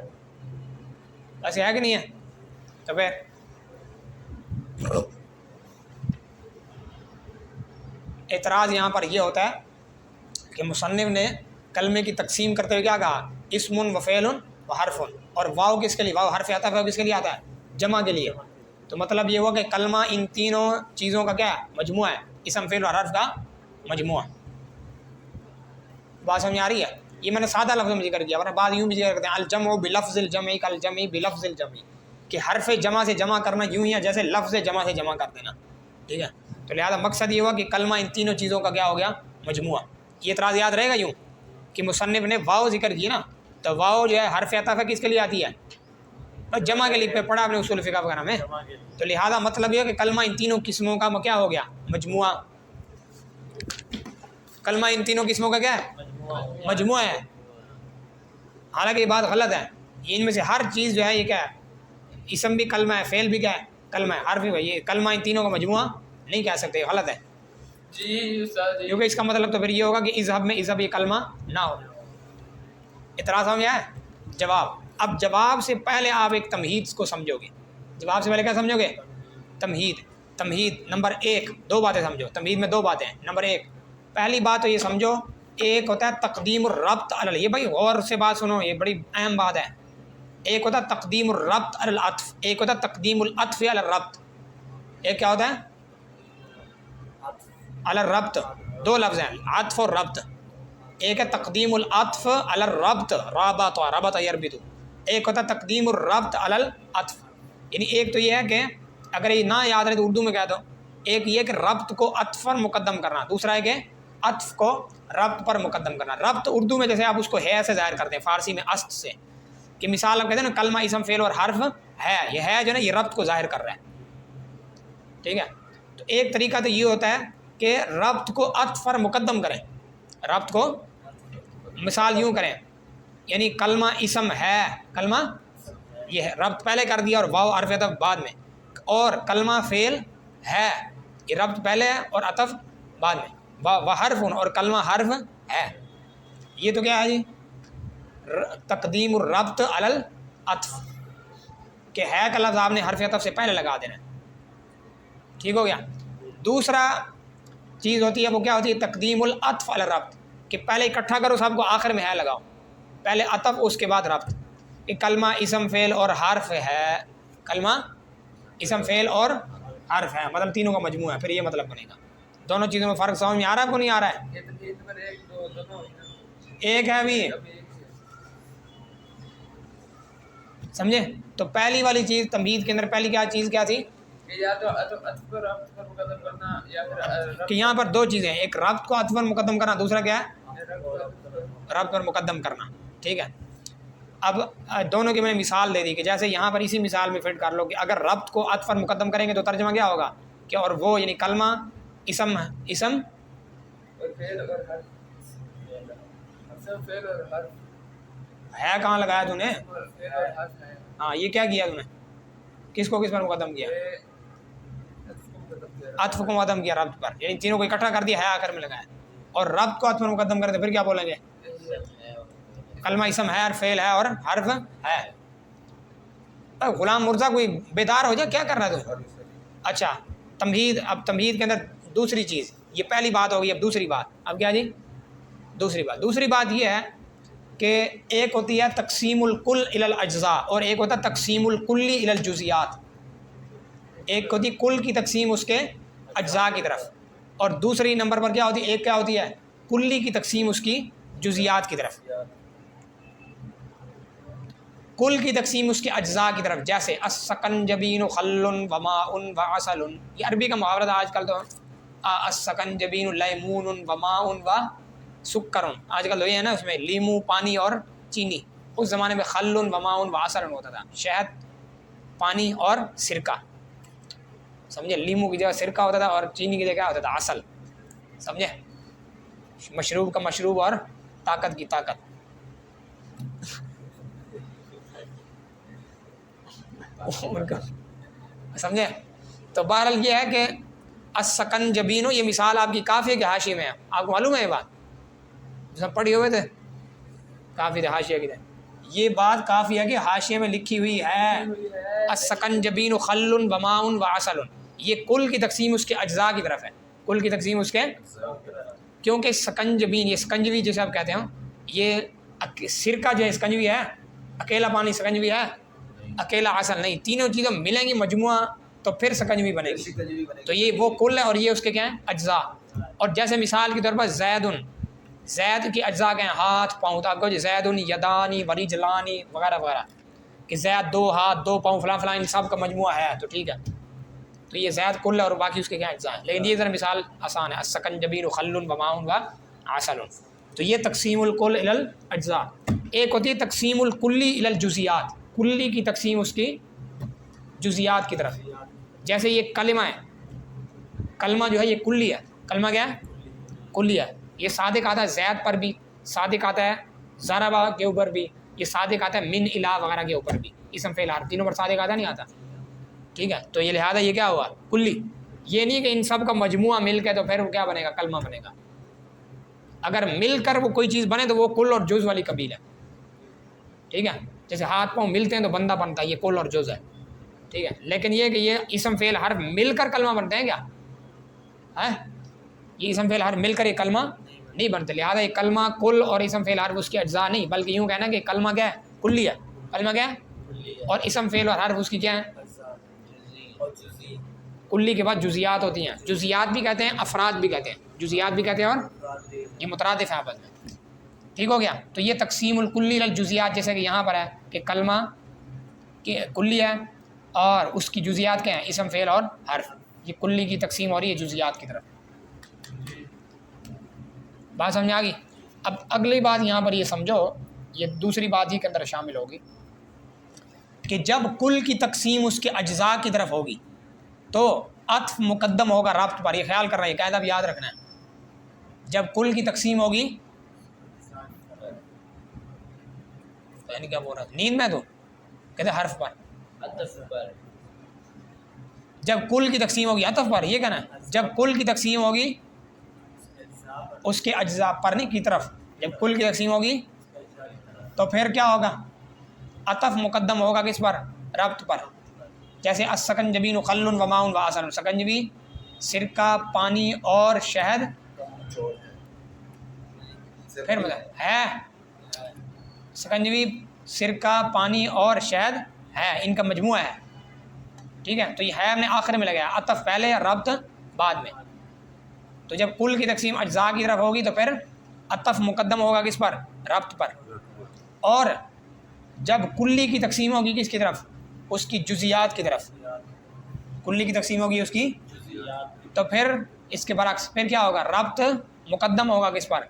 ایسے ہے کہ نہیں ہے؟ تو پھر اعتراض یہاں پر یہ ہوتا ہے کہ مصنف نے کلمے کی تقسیم کرتے ہوئے کیا کہا؟ اسم و فعل و حرف. اور واو کس کے لیے؟ واو حرف عطف ہے، کس کے لیے آتا ہے؟ جمع کے لیے. تو مطلب یہ ہوا کہ کلمہ ان تینوں چیزوں کا کیا ہے؟ مجموعہ ہے. اسم فعل اور حرف کا مجموعہ. بات سمجھ آ رہی ہے؟ یہ میں نے سادہ لفظ میں ذکر کیا، ورنہ بعض یوں بھی ذکر کرتے ہیں الجمع بلفظ الجمع کالجمع بلفظ الجمع، کہ حرف جمع سے جمع کرنا یوں ہی ہے جیسے لفظ جمع سے جمع کر دینا. ٹھیک ہے. تو لہٰذا مقصد یہ ہوا کہ کلمہ ان تینوں چیزوں کا کیا ہو گیا؟ مجموعہ. یہ اعتراض یاد رہے گا یوں کہ مصنف نے واو ذکر کی نا، تو واو جو ہے حرف عطف ہے، کس کے لیے آتی ہے؟ جمع کے لیے. پڑھا آپ نے اصول فقہ وغیرہ میں. تو لہٰذا مطلب یہ ہے کہ کلمہ ان تینوں قسموں کا کیا ہو گیا؟ مجموعہ. کلمہ ان تینوں قسموں کا کیا ہے؟ مجموعہ ہے. حالانکہ یہ بات غلط ہے. ان میں سے ہر چیز جو ہے یہ کیا ہے؟ اسم بھی کلمہ ہے، فعل بھی کیا ہے؟ کلمہ ہے، حرف بھی. بھائی یہ کلمہ ان تینوں کا مجموعہ نہیں کہہ سکتے، غلط ہے. جی استاد جی. کیونکہ اس کا مطلب تو پھر یہ ہوگا کہ اذهب میں اذهب یہ کلمہ نہ ہو. اعتراض ہم ہے. جواب. اب جواب سے پہلے آپ ایک تمہید کو سمجھو گے. جواب سے پہلے کیا سمجھو گے؟ تمہید. تمہید نمبر 1 2 باتیں سمجھو. تمہید میں 2 باتیں ہیں. نمبر 1 پہلی بات تو یہ سمجھو، ایک ہوتا ہے تقدیم الربط علی، یہ بھائی غور سے بات سنو، یہ بڑی اہم بات ہے. ایک ہوتا ہے تقدیم الربط علی العطف، ایک ہوتا ہے تقدیم العطف علی الربط. ایک کیا ہوتا ہے؟ علی الربط. 2 لفظ ہیں، عطف اور ربط. ایک ہے تقدیم العطف علی الربط، رابط ربط یربط. ایک ہوتا ہے تقدیم الربط علی العطف. یعنی ایک تو یہ ہے کہ اگر یہ نہ یاد رہے تو اردو میں کہہ دو. ایک یہ کہ ربط کو عطف پر مقدم کرنا، دوسرا ہے کہ عطف کو ربط پر مقدم کرنا. ربط اردو میں جیسے آپ اس کو ہے سے ظاہر کرتے ہیں، فارسی میں است سے. کہ مثال آپ کہتے ہیں نا کلمہ اسم فعل اور حرف ہے، یہ ہے جو نا یہ ربط کو ظاہر کر رہا ہے. ٹھیک ہے. تو ایک طریقہ تو یہ ہوتا ہے کہ ربط کو عطف پر مقدم کریں. ربط کو مثال یوں کریں، یعنی کلمہ اسم ہے، کلمہ یہ ہے، ربط پہلے کر دیا اور واو حرف عطف بعد میں. اور کلمہ فعل ہے، یہ ربط پہلے ہے اور عطف بعد میں. وہ حرف اور کلمہ حرف ہے. یہ تو کیا ہے جی؟ تقدیم الربط علی العطف، کہ ہے کا لفظ آپ نے حرف عطف سے پہلے لگا دینا. ٹھیک ہو گیا. دوسرا چیز ہوتی ہے وہ کیا ہوتی ہے؟ تقدیم العطف علی الربط، کہ پہلے اکٹھا کرو سب کو، آخر میں ہے لگاؤ. پہلے عطف اس کے بعد ربط. کہ کلمہ اسم فعل اور حرف ہے، کلمہ اسم فعل اور حرف ہے، مطلب تینوں کا مجموعہ ہے. پھر یہ مطلب بنے گا. دونوں چیزوں میں فرق سمجھ میں آ رہا ہے آپ کو؟ نہیں آ رہا ہے؟ ایک ہے ابھی سمجھے. تو پہلی والی چیز تمہید کے اندر پہلی کیا چیز کیا تھی؟ یا تو عطف پر ربط پر مقدم کرنا، یا پھر کہ یہاں پر 2 چیزیں ہیں، ایک ربط کو عطف پر مقدم کرنا، دوسرا کیا ہے؟ ربط پر مقدم کرنا. ٹھیک ہے. اب دونوں کی میں نے مثال دے دی کہ جیسے یہاں پر اسی مثال میں فٹ کر لو کہ اگر ربط کو عطف پر مقدم کریں گے تو ترجمہ کیا ہوگا؟ کہ اور وہ یعنی کلمہ اسم اور فعل اور حرف، اسم فعل اور حرف ہے کہاں لگایا تو نے؟ فعل اور حرف ہے. ہاں یہ کیا کیا تو نے؟ کس کو کس پر مقدم کیا؟ عطف کو مقدم کیا ربط پر، یعنی تینوں کو اکٹھا کر دیا، ہے آخر میں لگایا. اور ربط کو عطف پر مقدم کرتے پھر کیا بولیں گے؟ کلمہ اسم ہے اور فعل ہے اور حرف ہے. غلام مرزا کوئی بیدار ہو جائے، کیا کر رہا ہے تو؟ اچھا تمہید. اب تمہید کے اندر دوسری چیز، یہ پہلی بات ہوگی، اب دوسری بات. اب کیا جی؟ دوسری بات یہ ہے کہ ایک ہوتی ہے تقسیم الکل الی الاجزاء اور ایک ہوتا ہے تقسیم الکلی الی الجزیات. ایک ہوتی کل کی تقسیم اس کے اجزاء کی طرف، اور دوسری نمبر پر کیا ہوتی ہے؟ ایک کیا ہوتی ہے؟ کلی کی تقسیم اس کی جزیات کی طرف. کل کی تقسیم اس کے اجزاء کی طرف، جیسے السکنجبین خل وماء وعسل. یہ عربی کا محاورہ تھا، آج کل تو السکنجبین لیمون وماء وسکر. آج کل تو یہ ہے نا اس میں لیمو، پانی اور چینی. اس زمانے میں خل وماء وعسل ہوتا تھا، شہد، پانی اور سرکہ. سمجھے؟ لیمو کی جگہ سرکہ ہوتا تھا اور چینی کی جگہ کیا ہوتا تھا؟ عسل. سمجھے؟ مشروب کا مشروب اور طاقت کی طاقت. سمجھے؟ تو بہرحال یہ ہے کہ السکنجبین، یہ مثال آپ کی کافی کے حاشیے میں ہے. آپ کو معلوم ہے یہ بات؟ سب پڑھی ہوئے تھے کافی تھے حاشیے کی. یہ بات کافی ہے کہ حاشیے میں لکھی ہوئی ہے السکنجبین خل وماء وعسل. یہ کل کی تقسیم اس کے اجزاء کی طرف ہے، کل کی تقسیم اس کے، کیونکہ سکنجبین، یہ سکنجوی جیسے آپ کہتے ہیں، یہ سرکہ جو ہے سکنجوی ہے، اکیلا پانی سکنجوی ہے، اکیلا عسل نہیں. تینوں چیزیں ملیں گی مجموعہ تو پھر سکنجوی بنے گی. تو یہ وہ کل ہے اور یہ اس کے کیا ہیں؟ اجزاء. اور جیسے مثال کے طور پر زید کی اجزاء کے ہیں ہاتھ پاؤں، تو آپ کو زید یدانی ورجلانی وغیرہ وغیرہ، کہ زید 2 ہاتھ 2 پاؤں فلاں فلاں، ان سب کا مجموعہ ہے. تو ٹھیک ہے، تو یہ زید کل ہے اور باقی اس کے کیا اجزاء ہیں. لیکن یہ ذرا مثال آسان ہے، السکنجبین خل وماء وعسل. تو یہ تقسیم الکل الی الاجزاء. ایک ہوتی ہے تقسیم الکلی الی الجزیات، کلی کی تقسیم اس کی جزیات کی طرف. جیسے یہ کلمہ ہے، کلمہ جو ہے یہ کلی ہے. کلمہ کیا ہے؟ کلی ہے. یہ صادق آتا ہے زید پر بھی، صادق آتا ہے ضربہ کے اوپر بھی، یہ صادق آتا ہے من الا وغیرہ کے اوپر بھی، اسم فعل حرف تینوں پر صادق آتا نہیں آتا، ٹھیک ہے. تو یہ لہٰذا یہ کیا ہوا کلی، یہ نہیں کہ ان سب کا مجموعہ مل کے تو پھر وہ کیا بنے گا کلمہ بنے گا. اگر مل کر وہ کوئی چیز بنے تو وہ کل اور جز والی قبیل ہے، ٹھیک ہے. جیسے ہاتھ پاؤں ملتے ہیں تو بندہ بنتا ہے، یہ کل اور جز ہے، ٹھیک ہے. لیکن یہ کہ یہ اسم فعل حرف مل کر کلمہ بنتے ہیں کیا ہے، یہ اسم فعل حرف مل کر یہ کلمہ نہیں بنتے. لہٰذا یہ کلمہ کل اور اسم فعل حرف اس کے اجزاء نہیں، بلکہ یوں کہنا کہ کلمہ کیا ہے کلی ہے، کلمہ کیا ہے اور اسم فعل اور حرف اس کی کیا ہے کلی کے بعد جزیات ہوتی ہیں. جزیات بھی کہتے ہیں افراد بھی کہتے ہیں، جزیات بھی کہتے ہیں اور یہ مترادف ہے آپس میں، ٹھیک ہو گیا. تو یہ تقسیم الکلی للجزیات جیسے کہ یہاں پر ہے کہ کلمہ کلی ہے اور اس کی جزیات کیا ہیں اسم فعل اور حرف، یہ کلی کی تقسیم ہو رہی ہے جزیات کی طرف. بات سمجھ آ گئی. اب اگلی بات یہاں پر یہ سمجھو، یہ دوسری بات ہی کے اندر شامل ہوگی کہ جب کل کی تقسیم اس کے اجزاء کی طرف ہوگی تو عطف مقدم ہوگا ربط پر. یہ خیال کر رہے ہیں قاعدہ بھی یاد رکھنا ہے. جب کل کی تقسیم ہوگی یعنی کیا بول رہا ہے نیند میں تو کہتے حرف پر، جب کل کی تقسیم ہوگی عطف پر، یہ کہنا ہے جب کل کی تقسیم ہوگی اس کے اجزاء پر نہیں کی طرف، جب کل کی تقسیم ہوگی تو پھر کیا ہوگا عطف مقدم ہوگا کس پر ربط پر. جیسے السکنجبین خل و ماء و عسل، سکنجبی سرکہ پانی اور شہد، پھر مطلب ہے سکنجبی سرکہ پانی اور شہد ہے، ان کا مجموعہ ہے، ٹھیک ہے. تو یہ ہے ہم نے آخر میں لگایا، عطف پہلے ربط بعد میں. تو جب کل کی تقسیم اجزاء کی طرف ہوگی تو پھر عطف مقدم ہوگا کس پر ربط پر، اور جب کلی کی تقسیم ہوگی کس کی طرف اس کی جزیات کی طرف، کلی کی تقسیم ہوگی اس کی تو پھر اس کے برعکس پھر کیا ہوگا ربط مقدم ہوگا کس پر،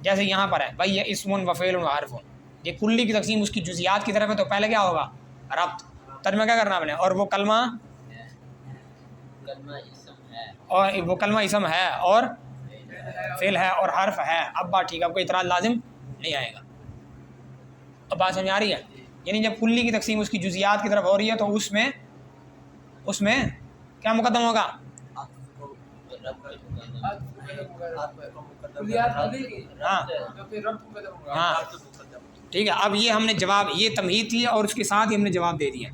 جیسے یہاں پر ہے بھائی یہ اسم و فعل و حرف، یہ کلی کی تقسیم اس کی جزیات کی طرف ہے تو پہلے کیا ہوگا ربط. ترجمہ کیا کرنا بنے اور وہ کلمہ اور وہ کلمہ اسم ہے اور فعل ہے اور حرف ہے. اب بات ٹھیک ہے، اب کوئی اعتراض لازم نہیں آئے گا. اب بات سمجھ آ رہی ہے. یعنی جب کلی کی تقسیم اس کی جزیات کی طرف ہو رہی ہے تو اس میں کیا مقدم ہوگا ہاں ٹھیک ہے. اب یہ ہم نے جواب، یہ تمہید تھی اور اس کے ساتھ ہی ہم نے جواب دے دیا،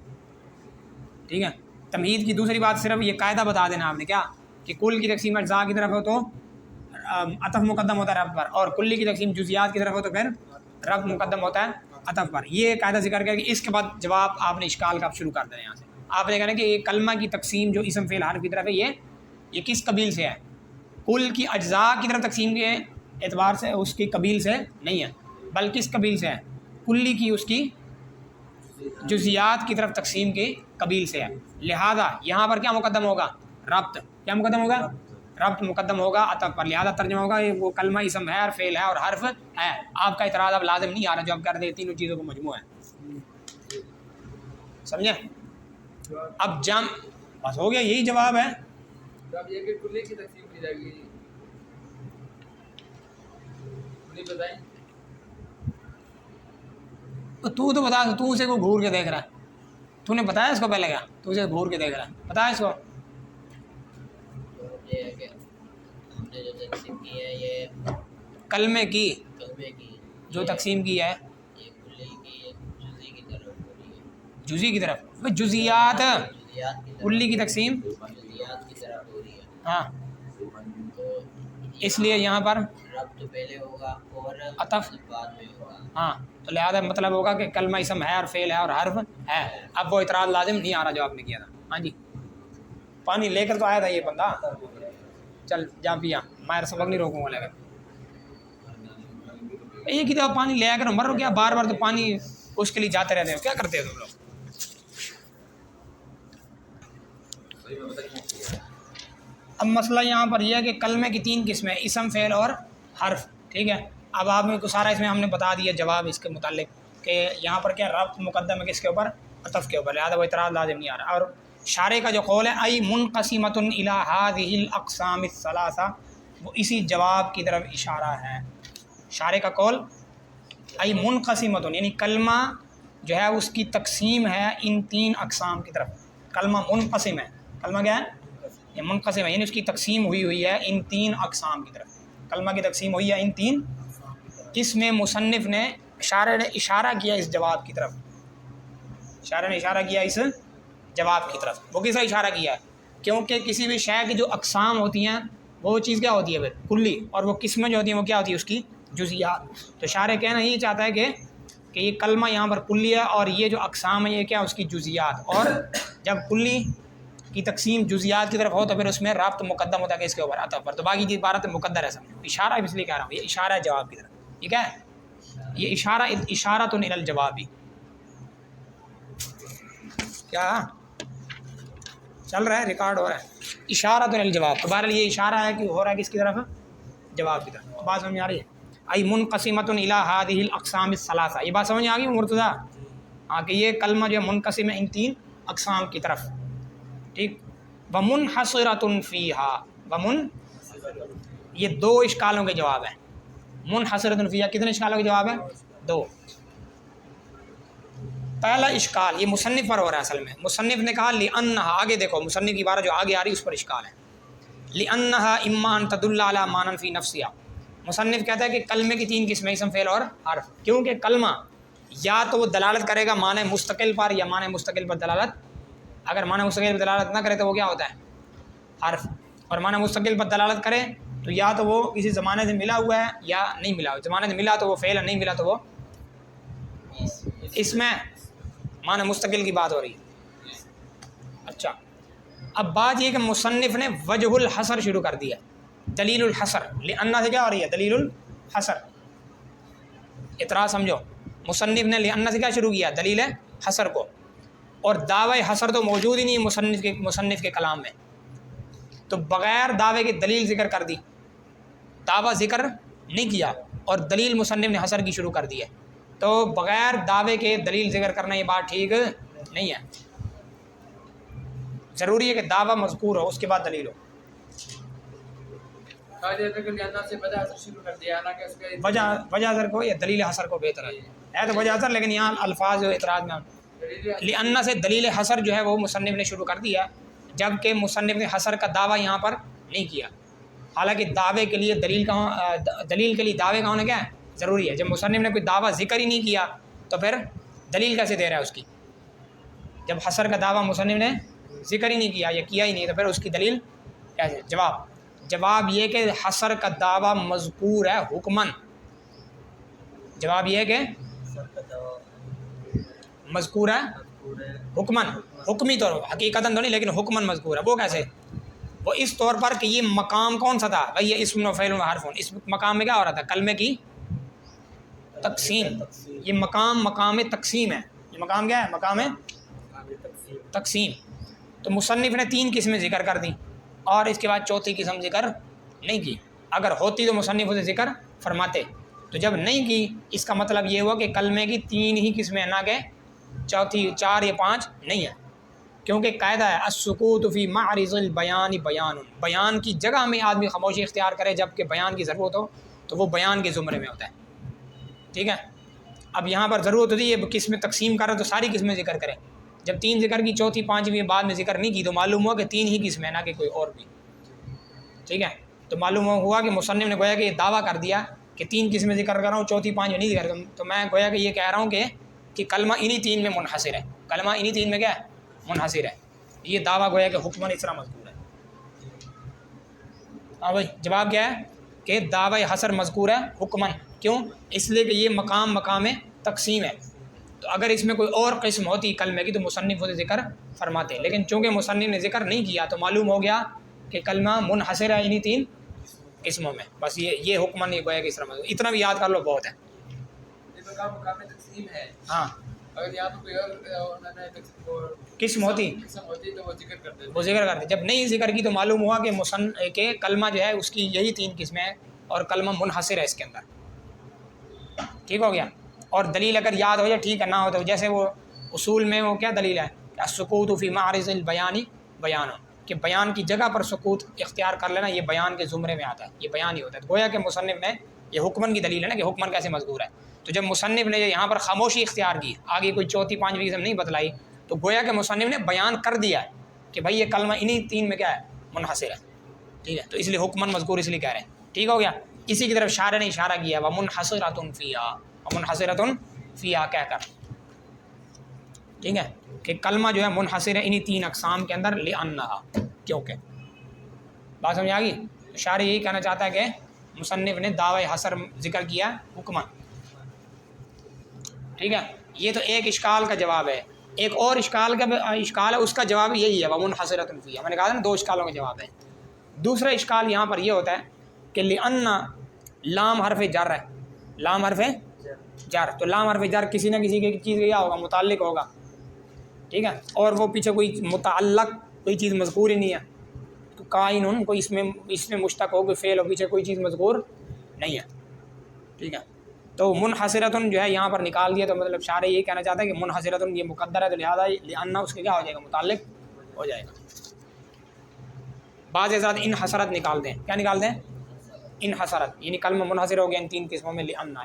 ٹھیک ہے. تمہید کی دوسری بات صرف یہ قاعدہ بتا دینا آپ نے کیا کہ کل کی تقسیم اجزاء کی طرف ہو تو عطف مقدم ہوتا ہے ربط پر، اور کلی کی تقسیم جزیات کی طرف ہو تو پھر ربط مقدم ہوتا ہے عطف پر. یہ قاعدہ ذکر کر کے اس کے بعد جواب آپ نے اشکال کا شروع کر دینا. یہاں سے آپ نے کہنا کہ یہ کلمہ کی تقسیم جو اسم فعل حرف کی طرف ہے یہ کس قبیل سے ہے، کل کی اجزاء کی طرف تقسیم کے اعتبار سے اس کی قبیل سے نہیں ہے، بلکہ کس قبیل سے ہے کلی کی اس کی جزیات کی طرف تقسیم کے قبیل سے ہے. لہذا یہاں پر کیا مقدم ہوگا ربط، کیا مقدم ہوگا ربط مقدم ہوگا عطف پر. لہذا ترجمہ ہوگا وہ کلمہ اسم ہے اور فعل ہے اور حرف ہے. آپ کا اعتراض اب لازم نہیں آ رہا جو آپ کر دیں تینوں چیزوں کو مجموعہ ہے، سمجھے. اب جم بس ہو گیا، یہی جواب ہے. اب یہ کہ کلی کی تقسیم کی جائے گی کلی بتائیں. تو بتا، تو اسے کو گھور کے دیکھ رہا ہے، تو نے بتایا اس کو پہلے کیا، تو اسے گھور کے دیکھ رہا ہے، بتایا اس کو. یہ ہے کہ ہم نے جو تقسیم کی ہے یہ کلمے کی جو یہ تقسیم کی ہے یہ کلی کی جزئی کی طرف ہو رہی ہے، جزی کی طرف، جزیات جزیات کی طرف، کلی کی تقسیم جزیات کی طرف ہو رہی ہے. ہاں، تو اس لیے یہاں پر ربط پہلے ہوگا اور عطف بعد میں ہوگا. ہاں، تو لہٰذا مطلب ہوگا کہ کلمہ اسم ہے اور فعل ہے اور حرف ہے. اب وہ اعتراض لازم نہیں آ رہا جو آپ نے کیا تھا. ہاں جی، پانی لے کر تو آیا تھا یہ بندہ. چل جا پیا، میں سبق نہیں روکوں گا. لیکن ایک ہی دفعہ پانی لے آ کر مر گیا، بار بار تو پانی اس کے لیے جاتے رہتے ہو، کیا کرتے ہو تم لوگ. اب مسئلہ یہاں پر یہ ہے کہ کلمے کی 3 قسمیں اسم فعل اور حرف، ٹھیک ہے. اب آپ کو سارا اس میں ہم نے بتا دیا جواب اس کے متعلق کہ یہاں پر کیا ربط مقدم ہے کس کے اوپر عطف کے اوپر. لہٰذا وہ اعتراض لازم نہیں آ رہا. اور شارح کا جو قول ہے ای منقسمۃ الی هذه الاقسام الثلاثہ، وہ اسی جواب کی طرف اشارہ ہے. شارح کا قول ای منقسمۃ یعنی کلمہ جو ہے اس کی تقسیم ہے ان 3 اقسام کی طرف. کلمہ منقسم ہے. کلمہ کیا ہے؟ یہ منقسم ہے، یعنی اس کی تقسیم ہوئی ہے ان 3 اقسام کی طرف. کلمہ کی تقسیم ہوئی ہے ان 3 جس میں مصنف نے شارح نے اشارہ کیا اس جواب کی طرف. شارح نے اشارہ کیا اس جواب کی طرف. وہ کس کا اشارہ کیا ہے؟ کیونکہ کسی بھی شے کی جو اقسام ہوتی ہیں وہ چیز کیا ہوتی ہے پھر کلی، اور وہ قسمیں جو ہوتی ہیں وہ کیا ہوتی ہے اس کی جزیات. تو شارح کہنا یہ چاہتا ہے کہ یہ کلمہ یہاں پر کلی ہے اور یہ جو اقسام ہے یہ کیا اس کی جزیات. اور جب کلی کی تقسیم جزیات کی طرف ہو تو پھر اس میں رابط مقدم ہوتا ہے کہ اس کے اوپر عطف پر. تو باقی چیز عبارت مقدر ہے. سمجھ اشارہ اس لیے کہہ رہا ہوں، یہ اشارہ ہے جواب کی طرف. ٹھیک ہے، یہ اشارہ تو الی الجوابی. کیا چل رہا ہے؟ ریکارڈ ہو رہا ہے. اشارہ تو الی الجواب. تو بہرحال یہ اشارہ ہے کہ ہو رہا ہے کس کی طرف؟ جواب کی طرف. بات سمجھ آ رہی ہے؟ ای منقسمۃ الی هذه الاقسام الثلاثہ. یہ بات سمجھ آ گئی مرتضیٰ؟ ہاں کہ یہ کلمہ جو ہے منقسم ہے ان 3 اقسام کی طرف. ٹھیک. ومنحصرۃ فیہا. یہ 2 اشکالوں کے جواب ہیں. منحصرۃ فیہا کتنے اشکالوں کے جواب ہیں؟ 2. پہلا اشکال یہ مصنف پر ہو رہا ہے. اصل میں مصنف نے کہا لأنہا، آگے دیکھو مصنف کی عبارت جو آگے آ رہی ہے اس پر اشکال ہے. لأنہا اما ان تدل علی معنی فی نفسہا. مصنف کہتا ہے کہ کلمے کی 3 قسمیں، اسم فعل اور حرف. کیونکہ کلمہ یا تو وہ دلالت کرے گا معنی مستقل پر یا معنی مستقل پر دلالت. اگر معنی مستقل پر دلالت نہ کرے تو وہ کیا ہوتا ہے؟ حرف. اور معنی مستقل پر دلالت کرے تو یا تو وہ کسی زمانے سے ملا ہوا ہے یا نہیں ملا ہوا. زمانے سے ملا تو وہ فعل ہے، نہیں ملا تو وہ اس میں معنی مستقل کی بات ہو رہی ہے. اچھا، اب بات یہ کہ مصنف نے وجہ الحصر شروع کر دیا. دلیل الحصر لأنہ سے کیا ہو رہی ہے؟ دلیل الحصر. اعتراض سمجھو، مصنف نے لأنہ سے کیا شروع کیا؟ دلیل حصر کو. اور دعوی حصر تو موجود ہی نہیں ہے مصنف کے کلام میں. تو بغیر دعوے کی دلیل ذکر کر دی، دعویٰ ذکر نہیں کیا اور دلیل مصنف نے حصر کی شروع کر دی ہے. تو بغیر دعوے کے دلیل ذکر کرنا یہ بات ٹھیک نہیں ہے. ضروری ہے کہ دعویٰ مذکور ہو اس کے بعد دلیل ہو. وجہ حصر کو یا دلیل حصر کو بہتر ہے تو وجہ حصر، لیکن یہاں الفاظ جو اعتراض میں لأنہ سے دلیل حصر جو ہے وہ مصنف نے شروع کر دیا، جبکہ مصنف نے حصر کا دعویٰ یہاں پر نہیں کیا. حالانکہ دعوے کے لیے دلیل کے لیے دعوے کا ہونا کیا ہے؟ ضروری ہے. جب مصنف نے کوئی دعویٰ ذکر ہی نہیں کیا تو پھر دلیل کیسے دے رہا ہے اس کی؟ جب حصر کا دعویٰ مصنف نے ذکر ہی نہیں کیا یا کیا ہی نہیں تو پھر اس کی دلیل کیسے؟ جواب یہ کہ حصر کا دعویٰ مذکور ہے حکماً. جواب یہ ہے کہ مذکور ہے حکماً، حکمی طور پر، حقیقتاً تو نہیں لیکن حکماً مذکور ہے. وہ کیسے؟ وہ اس طور پر کہ یہ مقام کون سا تھا بھائی؟ یہ اسم و فعل و حرف. اس مقام میں کیا ہو رہا تھا؟ کلمے کی تقسیم. یہ مقام تقسیم ہے. یہ مقام کیا ہے؟ مقام تقسیم. تو مصنف نے 3 قسمیں ذکر کر دیں اور اس کے بعد چوتھی قسم ذکر نہیں کی. اگر ہوتی تو مصنف اسے ذکر فرماتے. تو جب نہیں کی اس کا مطلب یہ ہوا کہ کلمے کی 3 ہی قسمیں، نہ کہ چوتھی 4 یا 5 نہیں ہے. کیونکہ قاعدہ ہے السکوت فی معرض البیان بیان. بیان کی جگہ میں آدمی خاموشی اختیار کرے جب کہ بیان کی ضرورت ہو تو وہ بیان کے زمرے میں ہوتا ہے. ٹھیک ہے. اب یہاں پر ضرورت ہوتی ہے یہ قسمیں تقسیم کرے تو ساری قسمیں ذکر کرے. جب 3 ذکر کی چوتھی 5ویں بعد میں ذکر نہیں کی تو معلوم ہوا کہ 3 ہی قسمیں، نہ کہ کوئی اور بھی. ٹھیک ہے. تو معلوم ہوا کہ مصنف نے گویا کہ یہ دعویٰ کر دیا کہ 3 قسمیں ذکر کر رہا ہوں، چوتھی 5 نہیں ذکر. تو میں گویا کہ یہ کہہ رہا ہوں کہ کلمہ انہی 3 میں منحصر ہے. کلمہ انہی 3 میں کیا ہے؟ منحصر ہے. یہ دعویٰ گویا کہ حکماً اس طرح مذکور ہے. ہاں بھائی، جواب کیا ہے کہ دعوی حصر مذکور ہے حکماً. کیوں؟ اس لیے کہ یہ مقام تقسیم ہے. تو اگر اس میں کوئی اور قسم ہوتی کلمے کی تو مصنف اسے ذکر فرماتے. لیکن چونکہ مصنف نے ذکر نہیں کیا تو معلوم ہو گیا کہ کلمہ منحصر ہے انہی 3 قسموں میں. بس یہ حکماً یہ گویا کہ اس طرح مذکور. اتنا بھی یاد کر لو بہت ہے. ہاں، اگر یہاں پہ کوئی اور قسم ہوتی تو وہ ذکر کرتے. جب نہیں ذکر کی تو معلوم ہوا کہ کلمہ جو ہے اس کی یہی 3 قسمیں ہیں اور کلمہ منحصر ہے اس کے اندر. ٹھیک ہو گیا. اور دلیل اگر یاد ہو جائے ٹھیک ہے، نہ ہو تو جیسے وہ اصول میں وہ کیا دلیل ہے کہ السکوت فی معرض البیان بیان. کہ بیان کی جگہ پر سکوت اختیار کر لینا یہ بیان کے زمرے میں آتا ہے، یہ بیان ہی ہوتا ہے۔ گویا کہ مصنف نے یہ حکمن کی دلیل ہے نا کہ حکمن کیسے مذکور ہے، تو جب مصنف نے یہاں پر خاموشی اختیار کی، آگے کوئی چوتھی پانچویں قسم نہیں بتلائی، تو گویا کہ مصنف نے بیان کر دیا ہے کہ بھائی یہ کلمہ انہی تین میں کیا ہے، منحصر ہے، ٹھیک ہے، تو اس لیے حکمن مذکور اس لیے کہہ رہے ہیں، ٹھیک ہو گیا۔ اسی کی طرف شارح نے اشارہ کیا وَمُنْحَصِرَةٌ فِيهَا، وَمُنْحَصِرَةٌ فِيهَا کہہ کر، ٹھیک ہے، کہ کلمہ جو ہے منحصر ہے انہی تین اقسام کے اندر، لِأَنَّهَا، کیونکہ بات سمجھ آ گئی۔ شارح یہی کہنا چاہتا ہے کہ مصنف نے دعوی حصر ذکر کیا حکمہ، ٹھیک ہے، یہ تو ایک اشکال کا جواب ہے۔ ایک اور اشکال ہے، اس کا جواب یہی ہے وَمُنْحَصِرَةٌ فِيهَا، میں نے کہا تھا نا دو اشکالوں کا جواب ہے۔ دوسرا اشکال یہاں پر یہ ہوتا ہے کہ لِأَنَّ لام حرف جر ہے، لام حرف جر، تو لام حرف جر کسی نہ کسی کی چیز کیا ہوگا، متعلق ہوگا، ٹھیک ہے، اور وہ پیچھے کوئی متعلق کوئی چیز مذکور ہی نہیں ہے، تو کائن کوئی اس میں مشتق ہو، کوئی فعل ہو، پیچھے کوئی چیز مذکور نہیں ہے، ٹھیک ہے، تو منحصرتن جو ہے یہاں پر نکال دیا، تو مطلب شارح یہ کہنا چاہتا ہے کہ منحصرتن یہ مقدر ہے، تو لہٰذا لأن اس کے کیا ہو جائے گا، متعلق ہو جائے گا۔ بعض حضرات ان حسرت نکال دیں، کیا نکال دیں، ان حسرت، یعنی کلمہ منحصر ہو گیا ان تین قسموں میں، لأن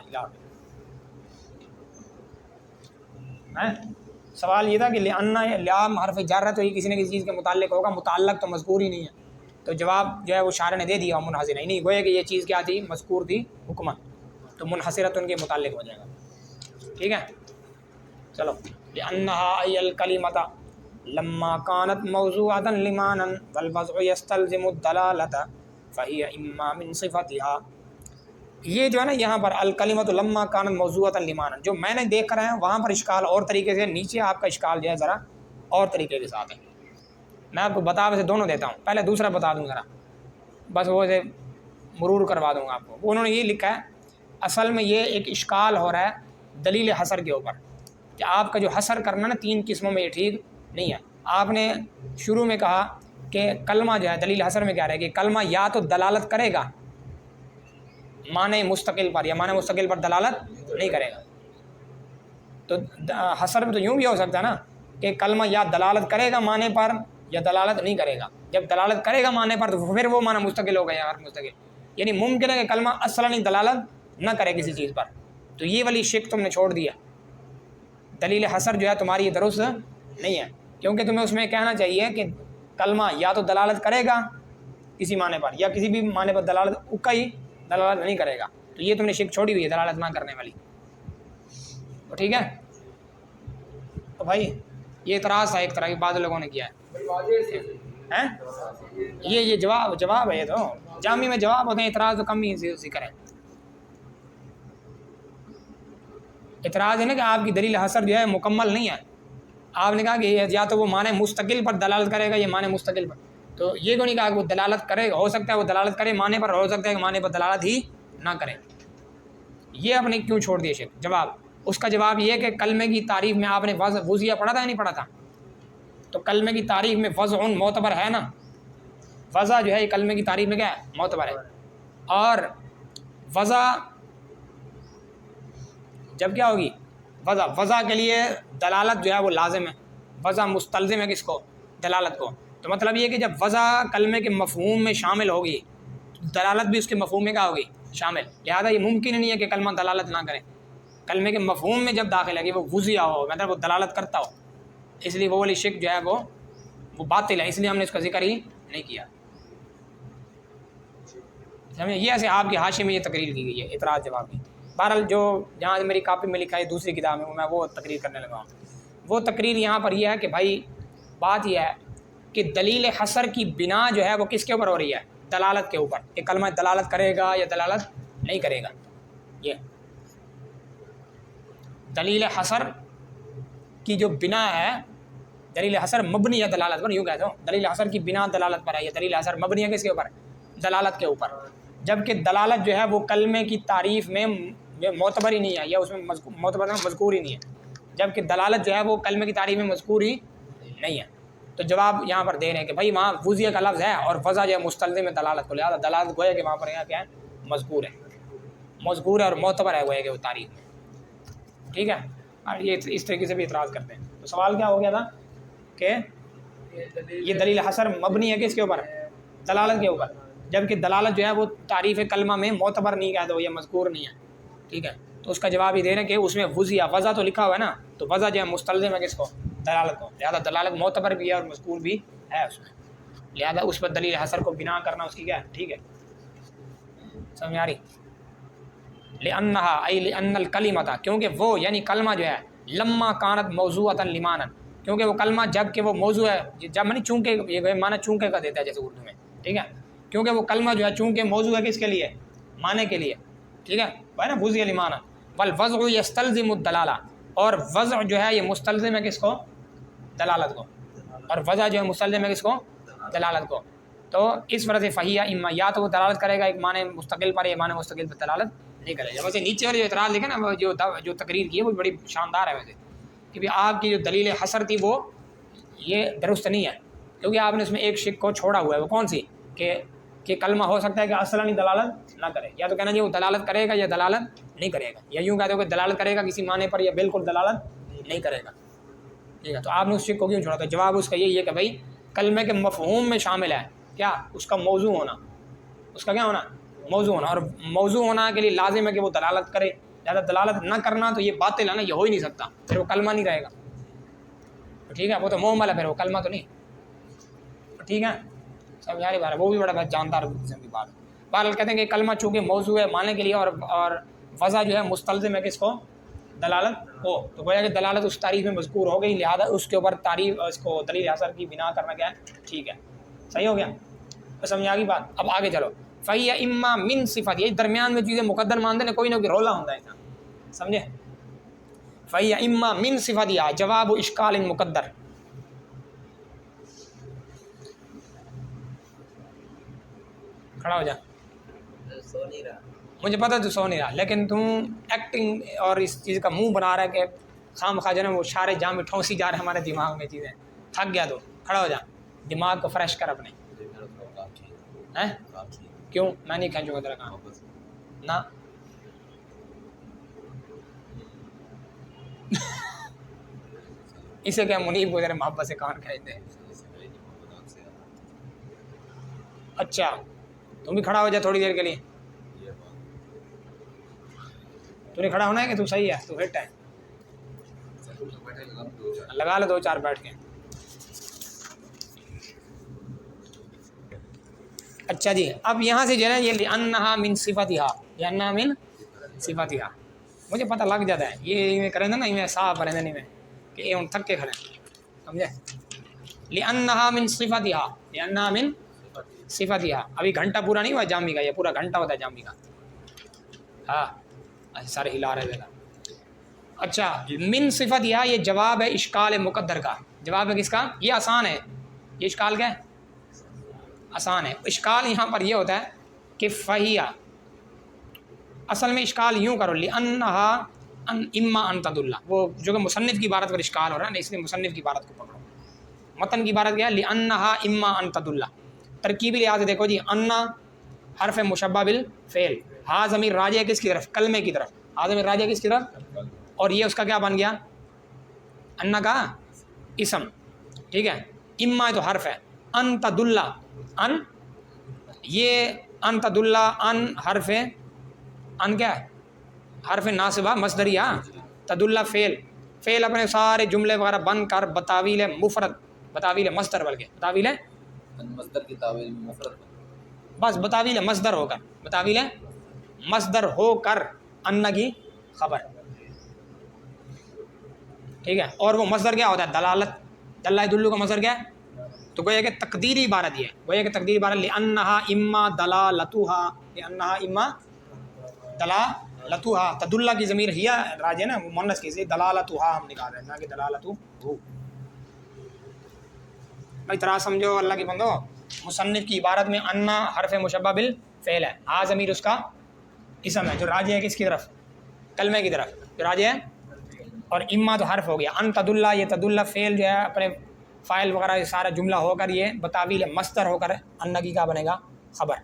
سوال یہ تھا کہ لأن لام حرف جر ہے تو یہ کسی نہ کسی چیز کے متعلق ہوگا، متعلق تو مذکور ہی نہیں ہے، تو جواب جو ہے وہ شارح نے دے دیا منحصر ہے، نہیں گویا کہ یہ چیز کیا تھی، مذکور تھی حکمہ، تو منحصرت ان کے متعلق ہو جائے گا، ٹھیک ہے، چلو۔ لأنها أي الكلمة لما كانت موضوعة لمانا والوضع يستلزم الدلالة فهي إما من صفتها، یہ جو ہے نا یہاں پر الکلمۃ لما كانت موضوعة لمانا جو میں نے دیکھ رہا ہے وہاں پر اشکال اور طریقے سے، نیچے آپ کا اشکال جو ہے ذرا اور طریقے کے ساتھ ہے، میں آپ کو بتا ویسے دونوں دیتا ہوں، پہلے دوسرا بتا دوں ذرا، بس وہ سے مرور کروا دوں گا آپ کو۔ انہوں نے یہ لکھا ہے اصل میں یہ ایک اشکال ہو رہا ہے دلیل حصر کے اوپر، کہ آپ کا جو حصر کرنا نا تین قسموں میں یہ ٹھیک نہیں ہے۔ آپ نے شروع میں کہا کہ کلمہ جو ہے دلیل حصر میں کیا رہے کہ کلمہ یا تو دلالت کرے گا معنی مستقل پر، یا معنی مستقل پر دلالت نہیں کرے گا، تو حصر میں تو یوں بھی ہو سکتا ہے نا کہ کلمہ یا دلالت کرے گا معنی پر یا دلالت نہیں کرے گا، جب دلالت کرے گا معنی پر تو پھر وہ معنی مستقل ہو گیا یا غیر مستقل، یعنی ممکن ہے کہ کلمہ اصلاً دلالت نہ کرے کسی چیز پر، تو یہ والی شک تم نے چھوڑ دیا، دلیل حصر جو ہے تمہاری یہ درست نہیں ہے، کیونکہ تمہیں اس میں کہنا چاہیے کہ کلمہ یا تو دلالت کرے گا کسی معنی پر یا کسی بھی معنی پر دلالت اکائی دلالت نہیں کرے گا، تو یہ تم نے شک چھوڑی ہوئی ہے دلالت نہ کرنے والی، تو ٹھیک ہے، تو بھائی یہ اعتراض تھا ایک طرح کی بعض لوگوں نے کیا ہے، یہ جواب ہے، یہ تو جامع میں جواب ہوتے ہیں، اعتراض تو کم ہی ذکر ہے۔ اعتراض ہے نا کہ آپ کی دلیل حصر جو ہے مکمل نہیں ہے، آپ نے کہا کہ یا تو وہ معنی مستقل پر دلالت کرے گا یا معنی مستقل پر، تو یہ کیوں نہیں کہا کہ وہ دلالت کرے گا، ہو سکتا ہے وہ دلالت کرے معنی پر، ہو سکتا ہے کہ معنی پر دلالت ہی نہ کرے، یہ آپ نے کیوں چھوڑ دیا شیخ؟ جواب اس کا جواب یہ ہے کہ کلمے کی تعریف میں آپ نے وضعیہ پڑھا تھا یا نہیں پڑھا تھا؟ تو کلمے کی تعریف میں وضع معتبر ہے نا، وضع جو ہے یہ کلمے کی تعریف میں کیا ہے، معتبر ہے، اور وضع جب کیا ہوگی، وضع کے لیے دلالت جو ہے وہ لازم ہے، وضع مستلزم ہے کس کو، دلالت کو، تو مطلب یہ کہ جب وضع کلمے کے مفہوم میں شامل ہوگی دلالت بھی اس کے مفہوم میں کیا ہوگی، شامل، لہذا یہ ممکن ہی نہیں ہے کہ کلمہ دلالت نہ کرے، کلمے کے مفہوم میں جب داخل ہے کہ وہ وضعیہ ہو، مطلب وہ دلالت کرتا ہو، اس لیے وہ والی شک جو ہے وہ باطل ہے، اس لیے ہم نے اس کا ذکر ہی نہیں کیا، سمجھے، یہ ایسے آپ کے حاشیے میں یہ تقریر کی گئی ہے اعتراض جواب کی۔ بہرحال جو جہاں میری کاپی میں لکھا ہے دوسری کتاب میں وہ تقریر کرنے لگا ہوں، وہ تقریر یہاں پر یہ ہے کہ بھائی بات یہ ہے کہ دلیل حصر کی بنا جو ہے وہ کس کے اوپر ہو رہی ہے، دلالت کے اوپر، کہ کلمہ دلالت کرے گا یا دلالت نہیں کرے گا، یہ دلیل حصر کی جو بنا ہے، دلیل حصر مبنی ہے دلالت پر، یوں کہتا ہوں دلیل حصر کی بنا دلالت پر ہے، یا دلیل حصر مبنی ہے کس کے اوپر، دلالت کے اوپر، جبکہ دلالت جو ہے وہ کلمے کی تعریف میں معتبر ہی نہیں ہے، یا اس میں معتبر مذکور ہی نہیں ہے، جبکہ دلالت جو ہے وہ کلمے کی تعریف میں مذکور ہی نہیں ہے، تو جواب یہاں پر دے رہے ہیں کہ بھائی وہاں وضعیہ کا لفظ ہے اور وضع جو ہے مستلزم ہے دلالت کو، لہٰذا دلالت گویا کہ وہاں پر کیا ہے، مذکور ہے اور معتبر ہے گویا کہ وہ تعریف میں، ٹھیک ہے، اور یہ اس طریقے سے بھی اعتراض کرتے ہیں، تو سوال کیا ہو گیا تھا کہ یہ دلیل حسر مبنی ہے کس کے اوپر؟ دلالت کے اوپر، جبکہ دلالت جو ہے وہ تعریف کلمہ میں معتبر نہیں کہا تو یہ مذکور نہیں ہے، ٹھیک ہے؟ تو اس کا جواب یہ دے رہے ہیں کہ اس میں وضع تو لکھا ہوا ہے نا، تو وضع جو ہے مستلزم ہے کس کو؟ دلالت کو، لہٰذا دلالت معتبر بھی ہے اور مذکور بھی ہے اس میں، لہٰذا اس پر دلیل حسر کو بنا کرنا اس کی کیا ہے؟ ٹھیک ہے، سمجھ آ رہی؟ لأنها أي لأن الکلمۃ، کیونکہ وہ یعنی کلمہ جو ہے لما کانت موضوعۃ لمانا، کیونکہ وہ کلمہ جب کہ وہ موضوع ہے، جب نہیں چونکہ یہ معنی چونکہ کا دیتا ہے جیسے اردو میں، ٹھیک ہے؟ کیونکہ وہ کلمہ جو ہے چونکہ موضوع ہے کس کے لیے؟ معنی کے لیے، ٹھیک ہے بھائی نا، وضع لمانا، والوضع یستلزم الدلالہ، اور وضع جو ہے یہ مستلزم ہے کس کو؟ دلالت کو، اور وضع جو ہے مستلزم ہے کس کو؟ دلالت کو، تو اس وجہ سے فہیہ اما، یا تو وہ دلالت کرے گا ایک معنی مستقل پر، یہ معنی مستقل پر دلالت نہیں کرے گا۔ ویسے نیچے والے جو اعتراض لکھے نا، وہ جو تقریر کی ہے وہ بڑی شاندار ہے ویسے، کہ بھی آپ کی جو دلیل حسر تھی وہ یہ درست نہیں ہے، کیونکہ آپ نے اس میں ایک شک کو چھوڑا ہوا ہے، وہ کون سی؟ کہ کلمہ ہو سکتا ہے کہ اصلاً ہی دلالت نہ کرے، یا تو کہنا جی وہ دلالت کرے گا یا دلالت نہیں کرے گا، یا یوں کہتے ہو کہ دلالت کرے گا کسی معنی پر یا بالکل دلالت نہیں کرے گا، ٹھیک ہے؟ تو آپ نے اس شک کو کیوں چھوڑا؟ تو جواب اس کا یہی ہے کہ بھائی کلمے کے مفہوم میں شامل ہے کیا؟ اس کا موضوع ہونا، اس کا کیا ہونا؟ موضوع ہونا، اور موضوع ہونا کے لیے لازم ہے کہ وہ دلالت کرے، لہٰذا دلالت نہ کرنا تو یہ باطل ہے نا، یہ ہو ہی نہیں سکتا، پھر وہ کلمہ نہیں رہے گا، ٹھیک ہے؟ وہ تو محمل ہے، پھر وہ کلمہ تو نہیں، ٹھیک ہے؟ سب یاری بات ہے، وہ بھی بڑا بہت جاندار قسم کی بات ہے۔ بہرحال کہتے ہیں کہ کلمہ چونکہ موضوع ہے معنی کے لیے، اور وضع جو ہے مستلزم ہے کس کو؟ دلالت ہو، تو گویا کہ دلالت اس تعریف میں مذکور ہو گئی، لہٰذا اس کے اوپر تعریف اس کو دلیل حسر کی بنا کرنا کیا ہے؟ ٹھیک ہے، صحیح ہو گیا، سمجھ آ گئی بات؟ اب آگے چلو، فہی اما من صفات، یہ درمیان میں چیزیں مقدر مانتے ہیں، کوئی نہ کوئی رولا ہوتا ہے ایسا، سمجھے؟ فہی اما من صفات، جواب اشکال مقدر، کھڑا ہو جا، سو نہیں رہا، مجھے پتہ تو سو نہیں رہا، لیکن تم ایکٹنگ اور اس چیز کا منہ بنا رہا ہے کہ خام خواہ جو ہے وہ شارے جام میں ٹھونسی جا رہے ہیں ہمارے دماغ میں چیزیں، تھک گیا تو کھڑا ہو جا، دماغ کو فریش کر اپنے، ہیں؟ کیوں؟ میں نہیں کھینچوں گا تیرا کام نہ، اسے کیا منیب کو ذرا محبت سے کان کھینچ دے، اچھا تم بھی کھڑا ہو جا تھوڑی دیر کے لیے، تو نہیں کھڑا ہونا ہے کہ تو صحیح ہے، تو ہٹ ہے، لگا لو 2-4 بیٹھ کے۔ اچھا جی، اب یہاں سے جو ہے یہ لأنہا من صفتہا، لأنہا من صفتہا، مجھے پتہ لگ جاتا ہے، یہ کریں نا میں صاف کریں نہیں میں کہ یہ ان تھک کے کھڑے سمجھے، لأنہا من صفتہا، لأنہا من صفتہا، ابھی گھنٹہ پورا نہیں ہوا جامی کا، یہ پورا گھنٹہ ہوتا ہے جامی کا، ہاں سارے ہلا رہے تھے۔ اچھا من صفتہا یہ جواب ہے اشکال مقدر کا، جواب ہے کس کا؟ یہ آسان ہے، یہ اشکال کیا ہے؟ آسان ہے۔ اشکال یہاں پر یہ ہوتا ہے کہ فہیہ، اصل میں اشکال یوں کرو، لأنہا اما ان تدل، وہ جو کہ مصنف کی عبارت پر اشکال ہو رہا ہے نا، اس لیے مصنف کی عبارت کو پکڑو، متن کی عبارت کیا ہے؟ لأنہا اما ان تدل، ترکیبی لحاظ سے دیکھو جی، انا حرف مشبہ بالفعل، ہا ضمیر راجع کس کی طرف؟ کلمے کی طرف، ہا ضمیر راجع کس کی طرف؟ اور یہ اس کا کیا بن گیا؟ انا کا اسم، ٹھیک ہے؟ اما تو حرف ہے، ان تدل، ان یہ ان تدل، ان حرف، ان کیا ہے؟ حرف ناصبہ مصدری، ہاں تدل فعل، فعل اپنے سارے جملے وغیرہ بن کر بتاویل مفرد، بتاویل مصدر، بلکہ بتاویل مصدر کی تعویل میں مفرد، بس بتاویل مصدر ہو کر، بتاویل مصدر ہو کر ان کی خبر، ٹھیک ہے؟ اور وہ مصدر کیا ہوتا ہے؟ دلالت، دلہ دلو کا مصدر کیا ہے؟ تو گویا کہ تقدیری عبارت یہ ہے، گویا کہ تقدیری عبارت لأنہا اما دلالتہا، لأنہا اما دلالتہا، تدلہ کی ضمیر ہی راجع نا، مؤنث کی، سے دلالتہا ہم نکال رہے ہیں، نہ کہ دلالتہو۔ بھائی طرح سمجھو اللہ کے بندو، مصنف کی عبارت میں انا حرف مشبہ بالفعل ہے، ہا ضمیر اس کا اسم ہے جو راجع ہے کس کی طرف؟ کلمے کی طرف، جو راجع ہے، اور اما تو حرف ہو گیا، ان تدلہ، یہ تدلہ فعل جو ہے اپنے فائل وغیرہ یہ سارا جملہ ہو کر یہ بتاویل مصدر ہو کر ان کی کیا بنے گا؟ خبر،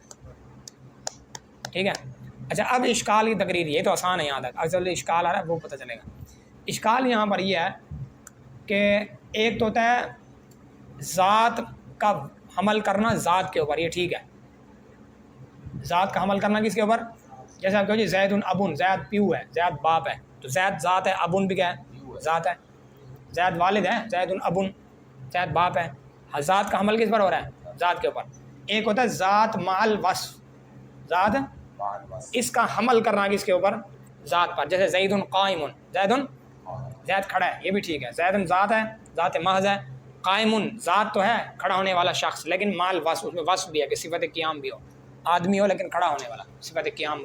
ٹھیک ہے؟ اچھا اب اشکال کی تقریر، یہ تو آسان ہے یہاں تک، اصل اشکال آ رہا ہے وہ پتہ چلے گا۔ اشکال یہاں پر یہ ہے کہ ایک تو ہوتا ہے ذات کا حمل کرنا ذات کے اوپر، یہ ٹھیک ہے، ذات کا حمل کرنا کس کے اوپر؟ جیسے آپ کہو جی زید ابن، زید پیو ہے، زید باپ ہے، تو زید ذات ہے، ابن بھی کیا ہے؟ ذات ہے۔ زید والد ہے، زید ابن، زید باپ ہے۔ ذات کا حمل کس پر ہو رہا ہے؟ ذات کے اوپر۔ ایک ہوتا ہے ذات مال وصف، ذات اس کا حمل کرنا کس کے اوپر؟ ذات پر، جیسے زید قائم، زید کھڑا ہے، یہ بھی ٹھیک ہے، زید ذات ہے، ذات محض ہے، قائم ذات تو ہے کھڑا ہونے والا شخص، لیکن مال وصف، اس میں وصف بھی ہے کہ صفت قیام بھی ہو، آدمی ہو لیکن کھڑا ہونے والا، صفت قیام،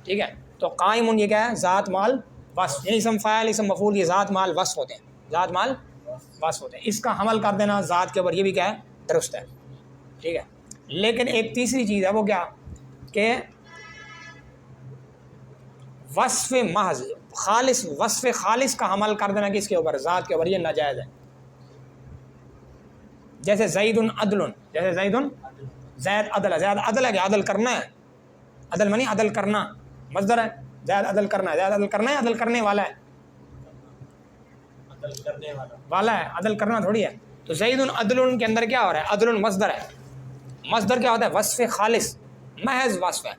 ٹھیک ہے۔ تو قائم یہ کیا ہے؟ ذات مال وصف، یعنی اسم فاعل اسم مفعول یہ ذات مال وصف ہوتے ہیں، ذات مال وصف ہوتے ہیں، اس کا حمل کر دینا ذات کے اوپر، یہ بھی کیا ہے؟ درست ہے، ٹھیک ہے۔ لیکن ایک تیسری چیز ہے، وہ کیا کہ وصف محض خالص، وصف خالص کا حمل کر دینا کس کے اوپر؟ ذات کے اوپر، یہ ناجائز ہے۔ جیسے زید عدل، جیسے زید عدل ہے، زید عدل ہے کہ عدل کرنا ہے، عدل منی عدل کرنا مصدر ہے، زید عدل کرنا ہے، زید عدل کرنا ہے، عدل کرنے والا ہے، والا ہے، عدل کرنا تھوڑی ہے۔ تو زید عدل کے اندر کیا ہو رہا ہے؟ عدل مصدر ہے، مصدر کیا ہوتا ہے؟ وصف خالص، محض وصف ہے،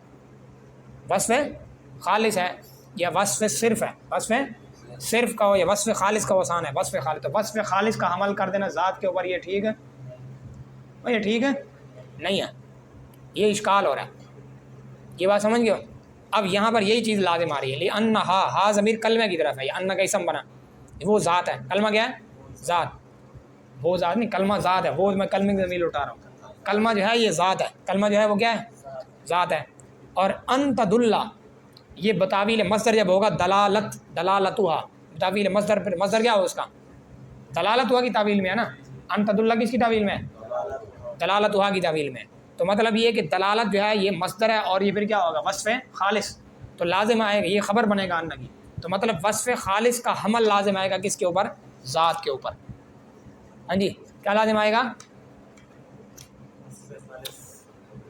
وصف خالص ہے یا وصف صرف ہے، وصف صرف کا ہو یا وصف خالص کا وسان ہے، وصف خالص، تو وصف خالص کا حمل کر دینا ذات کے اوپر، یہ ٹھیک ہے؟ یہ ٹھیک ہے؟ نہیں ہے، یہ اشکال ہو رہا ہے، یہ بات سمجھ گئے ہو؟ اب یہاں پر یہی چیز لازم آ رہی ہے، لأن ہا ضمیر کلمہ کی طرف ہے، یہ ان کا اسم بنا، وہ ذات ہے، کلمہ کیا ہے؟ ذات، وہ ذات نہیں، کلمہ ذات ہے، وہ میں کلمہ کی ضمیر اٹھا رہا ہوں، کلمہ جو ہے یہ ذات ہے، کلمہ جو ہے وہ کیا ہے؟ ذات ہے۔ اور ان تدل، یہ بتاویل مصدر جب ہوگا دلالت، دلالتھا، تعویل مصدر، پھر مصدر کیا ہو اس کا؟ دلالت ہوا کی تعویل میں ہے نا، ان تدل کس کی تعویل میں ہے؟ دلالت ہوا کی تعویل میں، تو مطلب یہ کہ دلالت جو ہے یہ مصدر ہے، اور یہ پھر کیا ہوگا؟ وصف خالص، تو لازم آئے گا، یہ خبر بنے گا ان کی، تو مطلب وصف خالص کا حمل لازم آئے گا کس کے اوپر؟ ذات کے اوپر۔ ہاں جی، کیا لازم آئے گا؟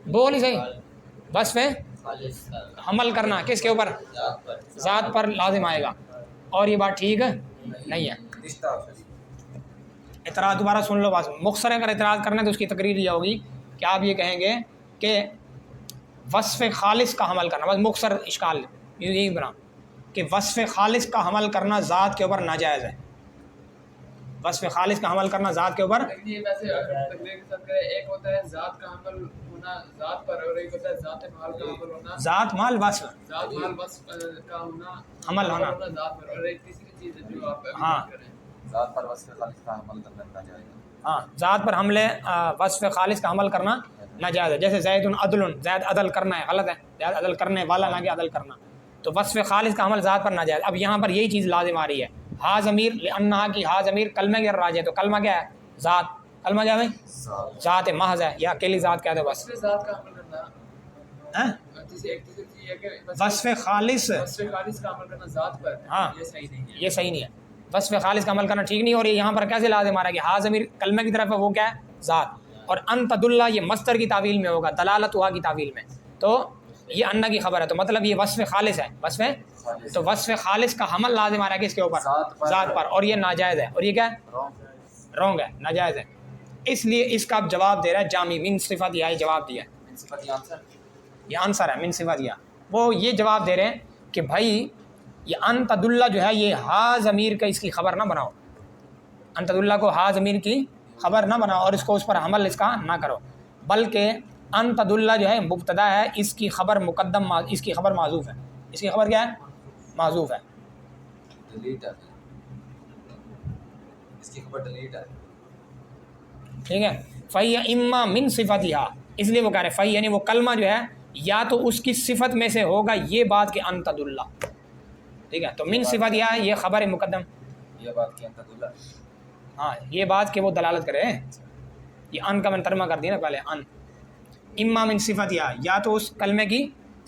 بول ہی صحیح، وصف حمل کرنا کس کے اوپر؟ ذات پر لازم آئے گا، اور یہ بات ٹھیک نہیں ہے۔ اعتراض دوبارہ سن لو، بات مختصر اگر اعتراض کرنا ہے تو اس کی تقریر یہ ہوگی کہ آپ یہ کہیں گے کہ وصف خالص کا حمل کرنا، بس مختصر اشکال یہی بنا کہ وصف خالص کا حمل کرنا ذات کے اوپر ناجائز ہے، وصف خالص کا حمل کرنا ذات کے اوپر، لیکن یہ ویسے اگر تقریر کے ساتھ کرے، ایک ہوتا ہے ذات کا حمل ہونا ذات پر، اور ایک ہوتا ہے ذات مال کا حمل ہونا، ذات مال وصف، ذات مال وصف کا ہونا، حمل ہونا ذات پر، اور ایک تیسری چیز ہے جو آپ ہاں کریں، ذات پر وصف خالص کا عمل کرنا ناجائز ہے۔ ہاں، ذات پر حملے وصف خالص کا عمل کرنا ناجائز ہے، جیسے زید عدل، زید عدل کرنا ہے، غلط ہے، زید عدل کرنے والا نہ کہ عدل کرنا، تو وصف خالص کا عمل ذات پر ناجائز۔ اب یہاں پر یہی چیز لازم آ رہی ہے، ہا ضمیر لأنہا کی ہا ضمیر کلمہ کے راجع ہے، تو کلمہ کیا ہے؟ ذات، کلمہ کیا ہے؟ ذات محض ہے، یا اکیلی ذات کہہ دو بس۔ وصف ذات کا حمل کرنا، ہاں؟ ایک تیسری چیز ہے کہ وصف خالص، وصف خالص کا عمل کرنا ذات پر، ہاں یہ صحیح نہیں ہے، یہ صحیح نہیں ہے، وصف خالص کا عمل کرنا ٹھیک نہیں، اور یہ یہاں پر کیسے لازم آ رہا ہے کہ ہا ضمیر کلمہ کی طرف ہے، وہ کیا ہے؟ ذات، اور ان تدل یہ مصدر کی تعویل میں ہوگا، دلالت ہوا کی تعویل میں، تو یہ ان کی خبر ہے، تو مطلب یہ وصف خالص ہے، وصف، تو وصف خالص کا حمل لازم آ رہا ہے کس کے اوپر؟ ذات پر، اور یہ ناجائز ہے، اور یہ کیا ہے؟ رونگ ہے، ناجائز ہے۔ اس لیے اس کا اب جواب دے رہا ہے جامع، من صفت یہ جواب دیا ہے، یہ آنسر ہے، من صفت وہ یہ جواب دے رہے ہیں کہ بھائی یہ ان تدل جو ہے یہ ہا ضمیر کا اس کی خبر نہ بناؤ، ان تدل کو ہا ضمیر کی خبر نہ بناؤ، اور اس کو اس پر حمل اس کا نہ کرو، بلکہ ان تدل جو ہے مبتدا ہے، اس کی خبر مقدم، اس کی خبر معذوف ہے، اس کی خبر کیا ہے؟ معذوف ہے، ڈیلیٹ ہے، اس کی خبر ڈیلیٹ ہے، ٹھیک ہے۔ فَهِيَ إِمَّا مِن صِفَتِهَا، اس لیے وہ کہہ رہے فَهِيَ یعنی وہ کلمہ جو ہے یا تو اس کی صفت میں سے ہوگا، یہ بات کہ ان تدل، ٹھیک ہے، تو من صفاتها یہ خبر مقدم، یہ بات کی انت دلہ، ہاں یہ بات کہ وہ دلالت کرے، یہ ان کا میں نے ترجمہ کر دیا نا پہلے، ان اما من صفاتها یا تو اس کلمے کی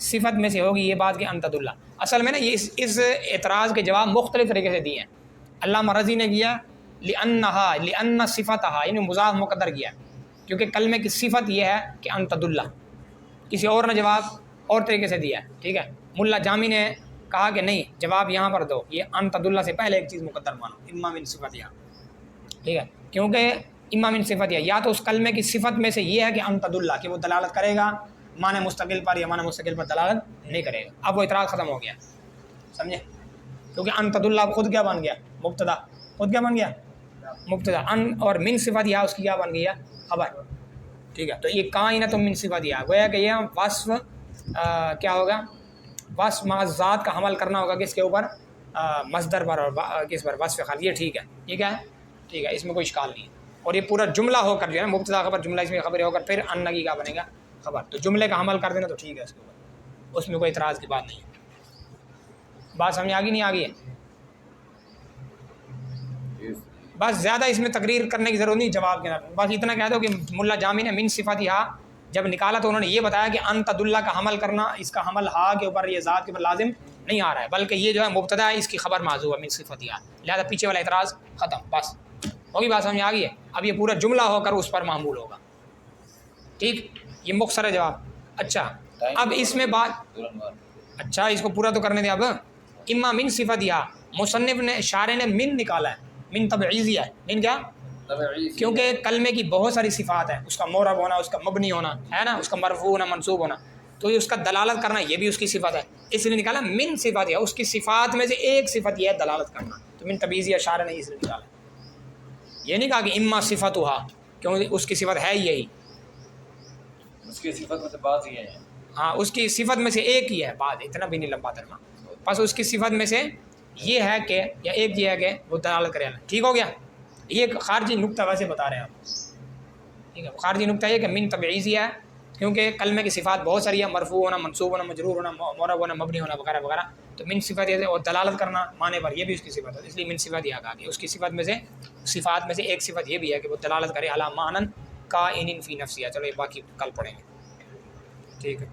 صفت میں سے ہوگی یہ بات کہ ان تدل۔ اصل میں نا یہ اس اعتراض کے جواب مختلف طریقے سے دیے ہیں، علامہ رضی نے کیا لأن صفتها یعنی مضاف مقدر کیا، کیونکہ کلمے کی صفت یہ ہے کہ ان تدل، کسی اور نے جواب اور طریقے سے دیا ہے، ٹھیک ہے۔ ملا جامی نے کہا کہ نہیں، جواب یہاں پر دو، یہ ان تدل سے پہلے ایک چیز مقدر مانو، اما من صفتها، ٹھیک ہے، کیونکہ اما من صفت یا تو اس کلمے کی صفت میں سے یہ ہے کہ ان تدل کہ وہ دلالت کرے گا معنی مستقل پر یا معنی مستقل پر دلالت نہیں کرے گا. اب وہ اعتراض ختم ہو گیا, سمجھے؟ کیونکہ ان تدل خود کیا بن گیا؟ مبتدا. خود کیا بن گیا؟ مبتدا. ان اور من صفت یا اس کی کیا بن گئی ہے؟ خبر. ٹھیک ہے, تو یہ کائنۃ من صفت یا گویا کہ یہ وصف کیا ہوگا؟ وصف مع ذات کا حمل کرنا ہوگا کس کے اوپر؟ مصدر پر اور کس پر؟ وصف خالی. یہ ٹھیک ہے, یہ کیا ہے؟ ٹھیک ہے, اس میں کوئی اشکال نہیں ہے. اور یہ پورا جملہ ہو کر جو ہے نا مبتدا خبر جملہ اس میں خبر ہو کر پھر ان کی کیا بنے گا؟ خبر. تو جملے کا حمل کر دینا تو ٹھیک ہے اس کے اوپر, اس میں کوئی اعتراض کی بات نہیں ہے. بات سمجھ آ گئی نہیں آ گئی ہے؟ بس زیادہ اس میں تقریر کرنے کی ضرورت نہیں جواب کے اندر, بس اتنا کہہ دو کہ ملا جامی نے من صفت ہا جب نکالا تو انہوں نے یہ بتایا کہ ان تدل کا حمل کرنا, اس کا حمل ہا کے اوپر یہ ذات کے اوپر لازم نہیں آ رہا ہے, بلکہ یہ جو ہے مبتدا ہے, اس کی خبر موضوع ہے من صفت ہا, لہٰذا پیچھے والا اعتراض ختم. بس ہوگی بات سمجھ آ گئی ہے؟ اب یہ پورا جملہ ہو کر اس پر معمول ہوگا. ٹھیک, یہ مختصر جواب. اچھا اب اس میں بات, اچھا اس کو پورا تو کرنے دیں. اب اما من صفت یا مصنف نے شارح نے من نکالا ہے, من تبعیضیہ ہے. من کیا؟ کیونکہ کلمے کی بہت ساری صفات ہیں, اس کا معرب ہونا, اس کا مبنی ہونا ہے نا, اس کا مرفوع ہونا, منصوب ہونا, تو یہ اس کا دلالت کرنا یہ بھی اس کی صفت ہے, اس لیے نکالا من صفت یا اس کی صفات میں سے ایک صفت یہ ہے دلالت کرنا. تو من تبعیضیہ شارح نے اس لیے نکالا. یہ نہیں کہا کہ اما صفت ہوا, کیونکہ اس کی صفت ہے یہی, اس کی صفت میں سے بات یہ ہے. ہاں اس کی صفت میں سے ایک ہی ہے, بات اتنا بھی نہیں لمبا ترما. بس اس کی صفت میں سے یہ ہے کہ یا ایک یہ ہے کہ وہ دلالت کرے. ٹھیک ہو گیا, یہ خارجی نقطہ ویسے بتا رہے ہیں آپ. ٹھیک ہے, خارجی نقطہ یہ کہ من تبعیضیہ ہے کیونکہ کلمے کی صفات بہت ساری ہیں, مرفوع ہونا, منصوب ہونا, مجرور ہونا, معرب ہونا, مبنی ہونا وغیرہ وغیرہ. تو من صفت یہ اور دلالت کرنا معنی پر یہ بھی اس کی صفت ہے, اس لیے من صفت یہ کہا گیا. اس کی صفت میں سے صفات میں سے ایک صفت یہ بھی ہے کہ وہ دلالت کرے علی معنن کائن فی نفسیہ. چلو یہ باقی کل پڑھیں گے. ٹھیک ہے.